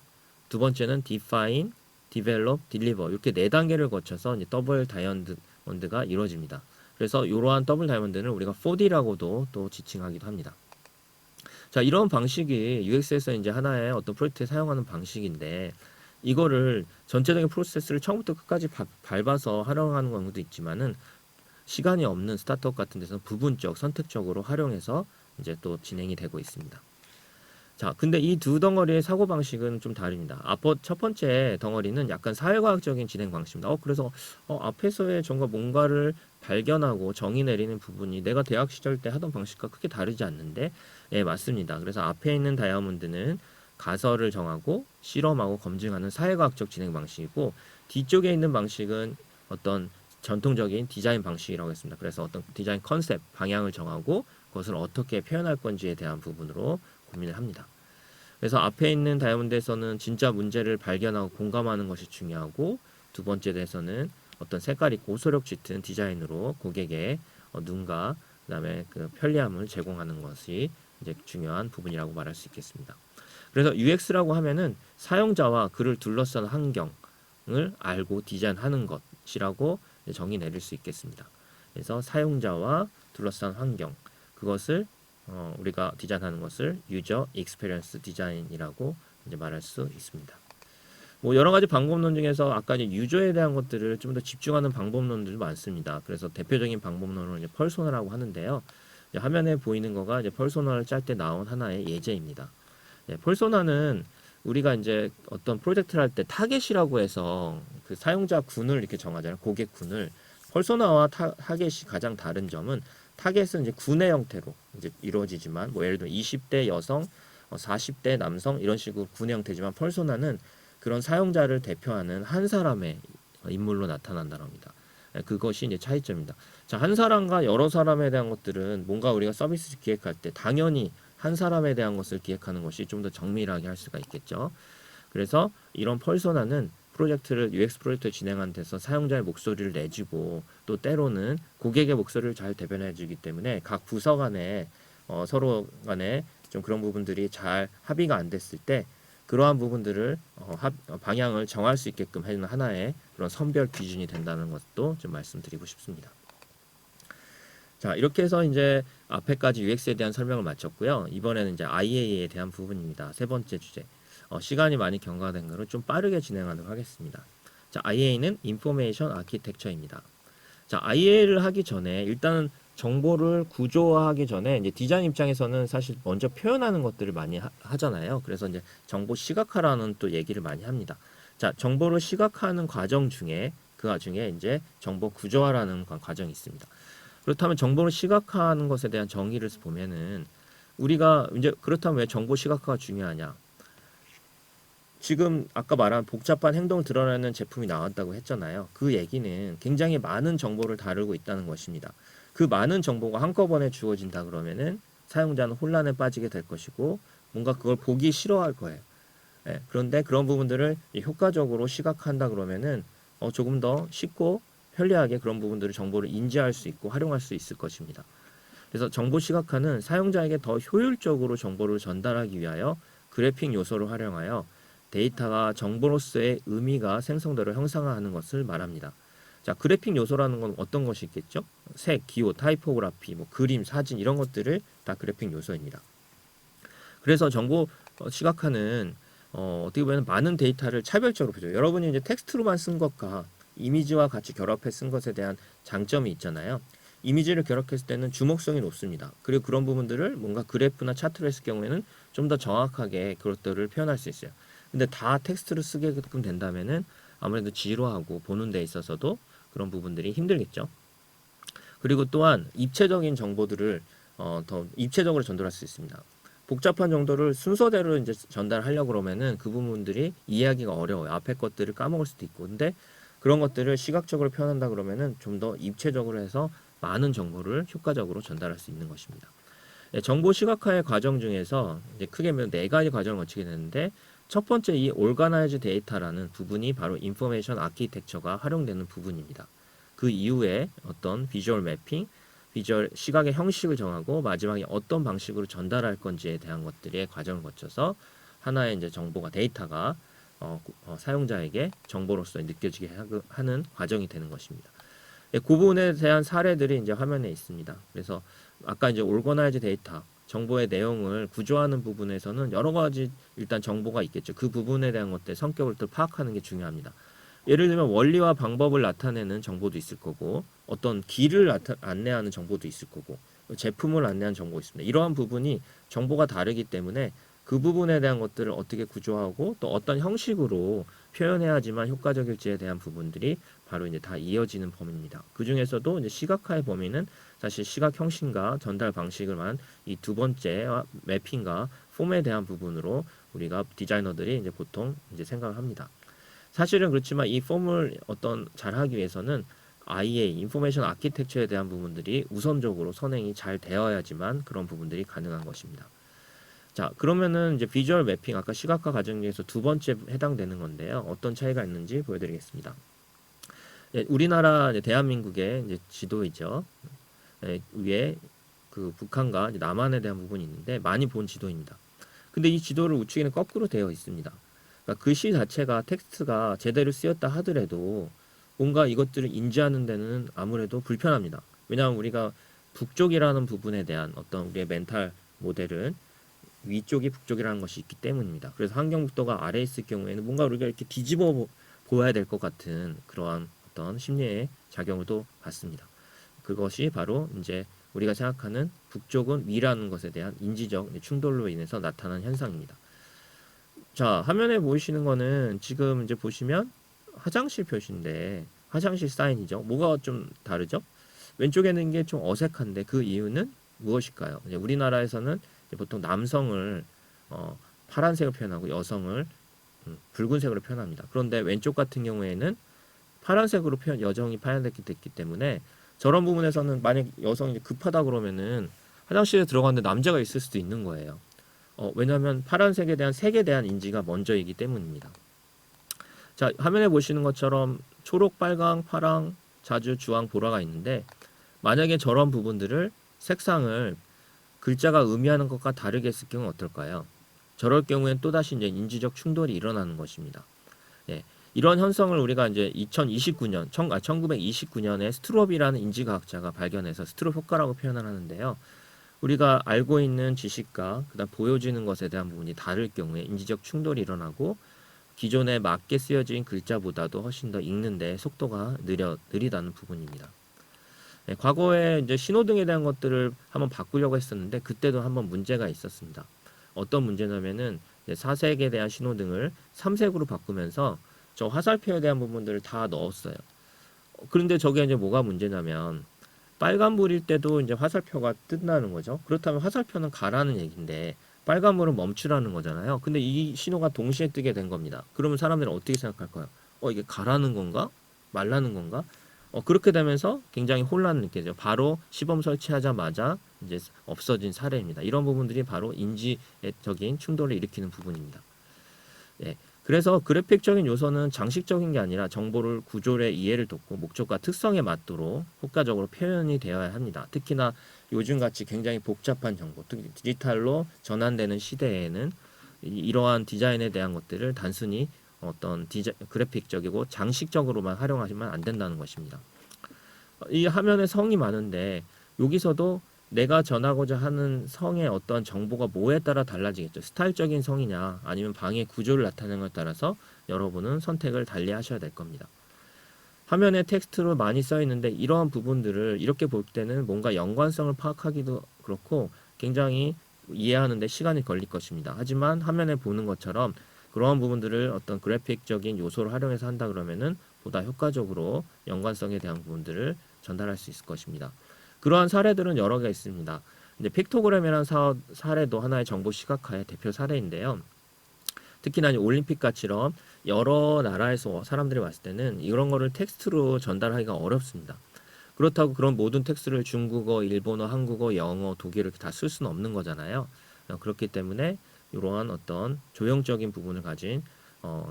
두 번째는 디파인, 디벨롭, 딜리버 이렇게 네 단계를 거쳐서 이제 더블 다이아몬드가 이루어집니다. 그래서 이러한 더블 다이아몬드는 우리가 4D라고도 또 지칭하기도 합니다. 자, 이런 방식이 UX에서 이제 하나의 어떤 프로젝트에 사용하는 방식인데 이거를 전체적인 프로세스를 처음부터 끝까지 밟아서 활용하는 경우도 있지만은 시간이 없는 스타트업 같은 데서는 부분적, 선택적으로 활용해서 이제 또 진행이 되고 있습니다. 자, 근데 이 두 덩어리의 사고 방식은 좀 다릅니다. 첫 번째 덩어리는 약간 사회과학적인 진행 방식입니다. 그래서 앞에서의 정말 뭔가를 발견하고 정의 내리는 부분이 내가 대학 시절 때 하던 방식과 크게 다르지 않는데, 예, 맞습니다. 그래서 앞에 있는 다이아몬드는 가설을 정하고 실험하고 검증하는 사회과학적 진행 방식이고, 뒤쪽에 있는 방식은 어떤 전통적인 디자인 방식이라고 했습니다. 그래서 어떤 디자인 컨셉, 방향을 정하고 그것을 어떻게 표현할 건지에 대한 부분으로 고민을 합니다. 그래서 앞에 있는 다이아몬드에서는 진짜 문제를 발견하고 공감하는 것이 중요하고 두 번째 에서는 어떤 색깔이 고소력 짙은 디자인으로 고객의 눈과 그다음에 그 편리함을 제공하는 것이 이제 중요한 부분이라고 말할 수 있겠습니다. 그래서 UX라고 하면은 사용자와 그를 둘러싼 환경을 알고 디자인하는 것이라고 정의 내릴 수 있겠습니다. 그래서 사용자와 둘러싼 환경 그것을 우리가 디자인하는 것을 유저 익스페리언스 디자인이라고 이제 말할 수 있습니다. 뭐 여러 가지 방법론 중에서 아까 이제 유저에 대한 것들을 좀 더 집중하는 방법론들도 많습니다. 그래서 대표적인 방법론을 이제 펄소나라고 하는데요. 이제 화면에 보이는 거가 이제 펄소나를 짤 때 나온 하나의 예제입니다. 펄소나는 우리가 이제 어떤 프로젝트를 할 때 타겟이라고 해서 그 사용자 군을 이렇게 정하잖아요. 고객 군을. 펄소나와 타겟이 가장 다른 점은 타겟은 이제 군의 형태로 이제 이루어지지만 뭐 예를 들어 20대 여성, 40대 남성 이런 식으로 군의 형태지만 펄소나는 그런 사용자를 대표하는 한 사람의 인물로 나타난다는 겁니다. 그것이 이제 차이점입니다. 자, 한 사람과 여러 사람에 대한 것들은 뭔가 우리가 서비스 기획할 때 당연히 한 사람에 대한 것을 기획하는 것이 좀 더 정밀하게 할 수가 있겠죠. 그래서 이런 펄소나는 프로젝트를 UX 프로젝트를 진행하는 데서 사용자의 목소리를 내주고 또 때로는 고객의 목소리를 잘 대변해 주기 때문에 각 부서 간에 서로 간에 좀 그런 부분들이 잘 합의가 안 됐을 때 그러한 부분들을 방향을 정할 수 있게끔 하는 하나의 그런 선별 기준이 된다는 것도 좀 말씀드리고 싶습니다. 자, 이렇게 해서 이제 앞에까지 UX에 대한 설명을 마쳤고요. 이번에는 이제 IA에 대한 부분입니다. 세 번째 주제. 시간이 많이 경과된 거를 좀 빠르게 진행하도록 하겠습니다. 자, IA는 인포메이션 아키텍처입니다. 자, IA를 하기 전에 일단은 정보를 구조화하기 전에 이제 디자인 입장에서는 사실 먼저 표현하는 것들을 많이 하잖아요. 그래서 이제 정보 시각화라는 또 얘기를 많이 합니다. 자, 정보를 시각화하는 과정 중에 그 와중에 이제 정보 구조화라는 과정이 있습니다. 그렇다면 정보를 시각화하는 것에 대한 정의를 보면은 우리가 이제 그렇다면 왜 정보 시각화가 중요하냐? 지금 아까 말한 복잡한 행동을 드러내는 제품이 나왔다고 했잖아요. 그 얘기는 굉장히 많은 정보를 다루고 있다는 것입니다. 그 많은 정보가 한꺼번에 주어진다 그러면은 사용자는 혼란에 빠지게 될 것이고 뭔가 그걸 보기 싫어할 거예요. 예, 그런데 그런 부분들을 효과적으로 시각화한다 그러면은 조금 더 쉽고 편리하게 그런 부분들을 정보를 인지할 수 있고 활용할 수 있을 것입니다. 그래서 정보 시각화는 사용자에게 더 효율적으로 정보를 전달하기 위하여 그래픽 요소를 활용하여 데이터가 정보로서의 의미가 생성도를 형상화하는 것을 말합니다. 자, 그래픽 요소라는 건 어떤 것이 있겠죠? 색, 기호, 타이포그래피, 뭐 그림, 사진 이런 것들을 다 그래픽 요소입니다. 그래서 정보 시각화는 어떻게 보면 많은 데이터를 차별적으로 보죠. 여러분이 이제 텍스트로만 쓴 것과 이미지와 같이 결합해 쓴 것에 대한 장점이 있잖아요. 이미지를 결합했을 때는 주목성이 높습니다. 그리고 그런 부분들을 뭔가 그래프나 차트로 했을 경우에는 좀 더 정확하게 그것들을 표현할 수 있어요. 근데 다 텍스트로 쓰게끔 된다면은 아무래도 지루하고 보는 데 있어서도 그런 부분들이 힘들겠죠. 그리고 또한 입체적인 정보들을 더 입체적으로 전달할 수 있습니다. 복잡한 정도를 순서대로 이제 전달하려고 그러면은 그 부분들이 이해하기가 어려워요. 앞에 것들을 까먹을 수도 있고. 근데 그런 것들을 시각적으로 표현한다 그러면은 좀 더 입체적으로 해서 많은 정보를 효과적으로 전달할 수 있는 것입니다. 네, 정보 시각화의 과정 중에서 이제 크게 네 가지 과정을 거치게 되는데 첫 번째 이 올가나이즈 데이터라는 부분이 바로 인포메이션 아키텍처가 활용되는 부분입니다. 그 이후에 어떤 비주얼 매핑, 비주얼 시각의 형식을 정하고 마지막에 어떤 방식으로 전달할 건지에 대한 것들의 과정을 거쳐서 하나의 이제 정보가 데이터가 사용자에게 정보로서 느껴지게 하는 과정이 되는 것입니다. 그 부분에 대한 사례들이 이제 화면에 있습니다. 그래서 아까 이제 올거나이즈 데이터 정보의 내용을 구조하는 부분에서는 여러 가지 일단 정보가 있겠죠. 그 부분에 대한 것들 성격을 또 파악하는 게 중요합니다. 예를 들면 원리와 방법을 나타내는 정보도 있을 거고 어떤 길을 안내하는 정보도 있을 거고 제품을 안내하는 정보가 있습니다. 이러한 부분이 정보가 다르기 때문에 그 부분에 대한 것들을 어떻게 구조하고 또 어떤 형식으로 표현해야지만 효과적일지에 대한 부분들이 바로 이제 다 이어지는 범위입니다. 그 중에서도 이제 시각화의 범위는 사실 시각 형식과 전달 방식을만 이 두 번째 매핑과 폼에 대한 부분으로 우리가 디자이너들이 이제 보통 이제 생각을 합니다. 사실은 그렇지만 이 폼을 어떤 잘하기 위해서는 IA, 인포메이션 아키텍처에 대한 부분들이 우선적으로 선행이 잘 되어야지만 그런 부분들이 가능한 것입니다. 자, 그러면은 이제 비주얼 매핑 아까 시각화 과정 중에서 두 번째 해당되는 건데요. 어떤 차이가 있는지 보여드리겠습니다. 예, 우리나라 이제 대한민국의 이제 지도이죠. 예, 위에 그 북한과 이제 남한에 대한 부분이 있는데 많이 본 지도입니다. 근데 이 지도를 우측에는 거꾸로 되어 있습니다. 그러니까 글씨 자체가 텍스트가 제대로 쓰였다 하더라도 뭔가 이것들을 인지하는 데는 아무래도 불편합니다. 왜냐하면 우리가 북쪽이라는 부분에 대한 어떤 우리의 멘탈 모델은 위쪽이 북쪽이라는 것이 있기 때문입니다. 그래서 환경북도가 아래에 있을 경우에는 뭔가 우리가 이렇게 뒤집어 보아야 될 것 같은 그러한 어떤 심리의 작용을 또 받습니다. 그것이 바로 이제 우리가 생각하는 북쪽은 위라는 것에 대한 인지적 충돌로 인해서 나타난 현상입니다. 자, 화면에 보이시는 거는 지금 이제 보시면 화장실 표시인데 화장실 사인이죠. 뭐가 좀 다르죠? 왼쪽에 있는 게 좀 어색한데 그 이유는 무엇일까요? 이제 우리나라에서는 이제 보통 남성을 파란색으로 표현하고 여성을 붉은색으로 표현합니다. 그런데 왼쪽 같은 경우에는 파란색으로 여성이 파란색이 됐기 때문에 저런 부분에서는 만약 여성이 급하다 그러면은 화장실에 들어갔는데 남자가 있을 수도 있는 거예요. 왜냐하면 파란색에 대한 색에 대한 인지가 먼저이기 때문입니다. 자, 화면에 보시는 것처럼 초록, 빨강, 파랑, 자주, 주황, 보라가 있는데 만약에 저런 부분들을 색상을 글자가 의미하는 것과 다르게 했을 경우는 어떨까요? 저럴 경우엔 또다시 이제 인지적 충돌이 일어나는 것입니다. 예, 이런 현상을 우리가 이제 1929년에 스트롭이라는 인지과학자가 발견해서 스트롭 효과라고 표현을 하는데요. 우리가 알고 있는 지식과 그다음 보여지는 것에 대한 부분이 다를 경우에 인지적 충돌이 일어나고 기존에 맞게 쓰여진 글자보다도 훨씬 더 읽는데 속도가 느리다는 부분입니다. 네, 과거에 이제 신호등에 대한 것들을 한번 바꾸려고 했었는데 그때도 한번 문제가 있었습니다. 어떤 문제냐면은 사색에 대한 신호등을 삼색으로 바꾸면서 저 화살표에 대한 부분들을 다 넣었어요. 그런데 저게 이제 뭐가 문제냐면 빨간불일 때도 이제 화살표가 뜬다는 거죠. 그렇다면 화살표는 가라는 얘기인데 빨간불은 멈추라는 거잖아요. 근데 이 신호가 동시에 뜨게 된 겁니다. 그러면 사람들은 어떻게 생각할까요? 이게 가라는 건가? 말라는 건가? 그렇게 되면서 굉장히 혼란을 느끼죠. 바로 시범 설치하자마자 이제 없어진 사례입니다. 이런 부분들이 바로 인지적인 충돌을 일으키는 부분입니다. 예. 그래서 그래픽적인 요소는 장식적인 게 아니라 정보를 구조의 이해를 돕고 목적과 특성에 맞도록 효과적으로 표현이 되어야 합니다. 특히나 요즘같이 굉장히 복잡한 정보, 특히 디지털로 전환되는 시대에는 이러한 디자인에 대한 것들을 단순히 어떤 그래픽적이고 장식적으로만 활용하시면 안 된다는 것입니다. 이 화면에 성이 많은데 여기서도 내가 전하고자 하는 성의 어떤 정보가 뭐에 따라 달라지겠죠. 스타일적인 성이냐 아니면 방의 구조를 나타내는 것에 따라서 여러분은 선택을 달리 하셔야 될 겁니다. 화면에 텍스트로 많이 써 있는데 이러한 부분들을 이렇게 볼 때는 뭔가 연관성을 파악하기도 그렇고 굉장히 이해하는데 시간이 걸릴 것입니다. 하지만 화면에 보는 것처럼 그러한 부분들을 어떤 그래픽적인 요소를 활용해서 한다 그러면은 보다 효과적으로 연관성에 대한 부분들을 전달할 수 있을 것입니다. 그러한 사례들은 여러 개 있습니다. 이제 픽토그램이라는 사례도 하나의 정보 시각화의 대표 사례인데요. 특히나 올림픽같이럼 여러 나라에서 사람들이 왔을 때는 이런 거를 텍스트로 전달하기가 어렵습니다. 그렇다고 그런 모든 텍스트를 중국어, 일본어, 한국어, 영어, 독일어 이렇게 다 쓸 수는 없는 거잖아요. 그렇기 때문에 이러한 어떤 조형적인 부분을 가진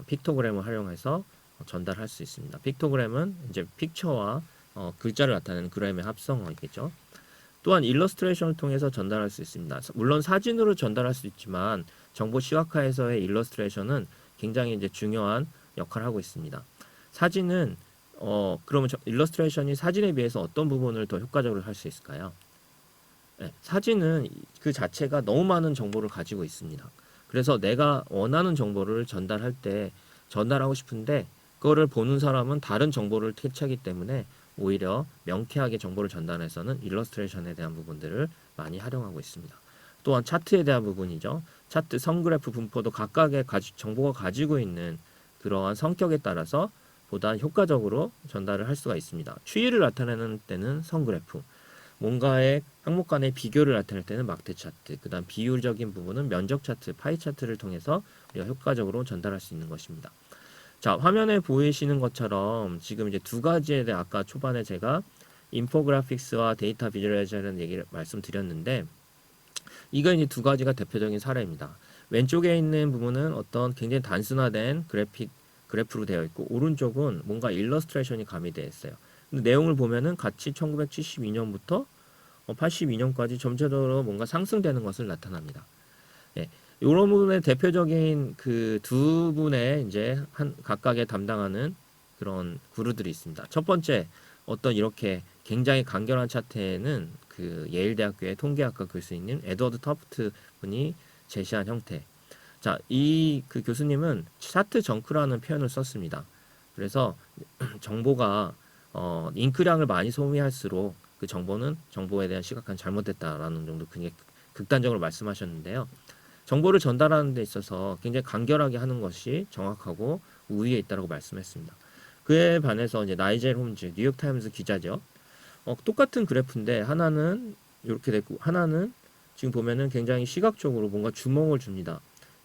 픽토그램을 활용해서 전달할 수 있습니다. 픽토그램은 이제 픽처와 글자를 나타내는 그램의 합성어이겠죠. 또한 일러스트레이션을 통해서 전달할 수 있습니다. 물론 사진으로 전달할 수 있지만 정보 시각화에서의 일러스트레이션은 굉장히 이제 중요한 역할을 하고 있습니다. 사진은 그러면 일러스트레이션이 사진에 비해서 어떤 부분을 더 효과적으로 할 수 있을까요? 네, 사진은 그 자체가 너무 많은 정보를 가지고 있습니다. 그래서 내가 원하는 정보를 전달할 때 전달하고 싶은데 그거를 보는 사람은 다른 정보를 캐치하기 때문에 오히려 명쾌하게 정보를 전달해서는 일러스트레이션에 대한 부분들을 많이 활용하고 있습니다. 또한 차트에 대한 부분이죠. 차트, 선그래프, 분포도 각각의 정보가 가지고 있는 그러한 성격에 따라서 보다 효과적으로 전달을 할 수가 있습니다. 추이를 나타내는 때는 선그래프, 뭔가의 항목 간의 비교를 나타낼 때는 막대 차트, 그 다음 비율적인 부분은 면적 차트, 파이 차트를 통해서 우리가 효과적으로 전달할 수 있는 것입니다. 자, 화면에 보이시는 것처럼 지금 이제 두 가지에 대해 아까 초반에 제가 인포그래픽스와 데이터 비주얼라이제이션을 얘기를 말씀드렸는데 이거 이제 두 가지가 대표적인 사례입니다. 왼쪽에 있는 부분은 어떤 굉장히 단순화된 그래프로 되어 있고 오른쪽은 뭔가 일러스트레이션이 가미되어 있어요. 근데 내용을 보면은 같이 1972년부터 82년까지 점차적으로 뭔가 상승되는 것을 나타납니다. 예. 이런 부분의 대표적인 그 두 분의 이제 각각의 담당하는 그런 그루들이 있습니다. 첫 번째 어떤 이렇게 굉장히 간결한 차트에는 그 예일대학교의 통계학과 교수님 에드워드 터프트 분이 제시한 형태. 자, 이 그 교수님은 차트 정크라는 표현을 썼습니다. 그래서 정보가 잉크량을 많이 소비할수록 그 정보에 대한 시각화는 잘못됐다라는 정도 굉장히 극단적으로 말씀하셨는데요. 정보를 전달하는 데 있어서 굉장히 간결하게 하는 것이 정확하고 우위에 있다고 말씀했습니다. 그에 반해서 이제 나이젤 홈즈 뉴욕타임즈 기자죠. 똑같은 그래프인데 하나는 이렇게 됐고 하나는 지금 보면은 굉장히 시각적으로 뭔가 주목을 줍니다.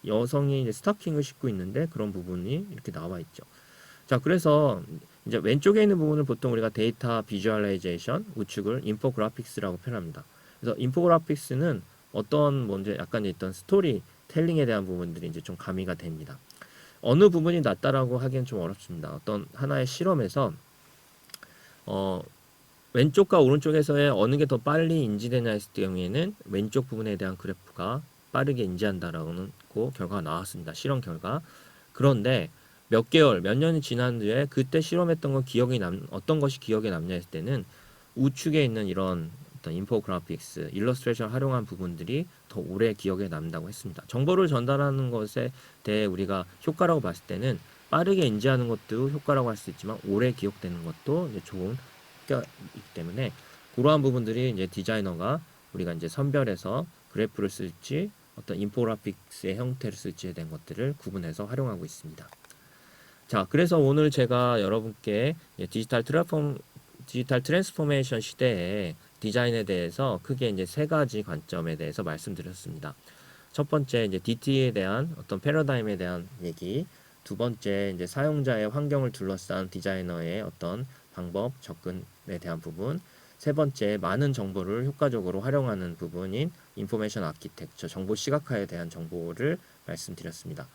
여성이 이제 스타킹을 신고 있는데 그런 부분이 이렇게 나와 있죠. 자, 그래서 이제 왼쪽에 있는 부분을 보통 우리가 데이터 비주얼라이제이션 우측을 인포그래픽스라고 표현합니다. 그래서 인포그래픽스는 어떤 먼저 약간 있던 스토리 텔링에 대한 부분들이 이제 좀 가미가 됩니다. 어느 부분이 낫다라고 하기엔 좀 어렵습니다. 어떤 하나의 실험에서 왼쪽과 오른쪽에서의 어느 게 더 빨리 인지되냐 했을 경우에는 왼쪽 부분에 대한 그래프가 빠르게 인지한다라는 결과가 나왔습니다. 실험 결과. 그런데 몇 개월, 몇 년이 지난 뒤에 그때 실험했던 거 어떤 것이 기억에 남냐 했을 때는 우측에 있는 이런 어떤 인포그래픽스, 일러스트레이션 활용한 부분들이 더 오래 기억에 남는다고 했습니다. 정보를 전달하는 것에 대해 우리가 효과라고 봤을 때는 빠르게 인지하는 것도 효과라고 할 수 있지만 오래 기억되는 것도 이제 좋은 효과이기 때문에 그러한 부분들이 이제 디자이너가 우리가 이제 선별해서 그래프를 쓸지 어떤 인포그래픽스의 형태를 쓸지에 대한 것들을 구분해서 활용하고 있습니다. 자, 그래서 오늘 제가 여러분께 디지털 트랜스포메이션 시대의 디자인에 대해서 크게 이제 세 가지 관점에 대해서 말씀드렸습니다. 첫 번째 이제 DT에 대한 어떤 패러다임에 대한 얘기, 두 번째 이제 사용자의 환경을 둘러싼 디자이너의 어떤 방법, 접근에 대한 부분, 세 번째 많은 정보를 효과적으로 활용하는 부분인 인포메이션 아키텍처, 정보 시각화에 대한 정보를 말씀드렸습니다.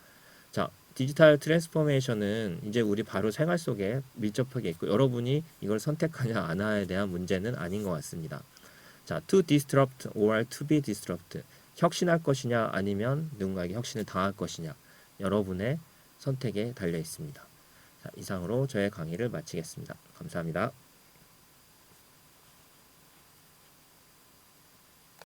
자, 디지털 트랜스포메이션은 이제 우리 바로 생활 속에 밀접하게 있고 여러분이 이걸 선택하냐 안 하냐에 대한 문제는 아닌 것 같습니다. 자, to disrupt or to be disrupted. 혁신할 것이냐 아니면 누군가에게 혁신을 당할 것이냐. 여러분의 선택에 달려 있습니다. 자, 이상으로 저의 강의를 마치겠습니다. 감사합니다.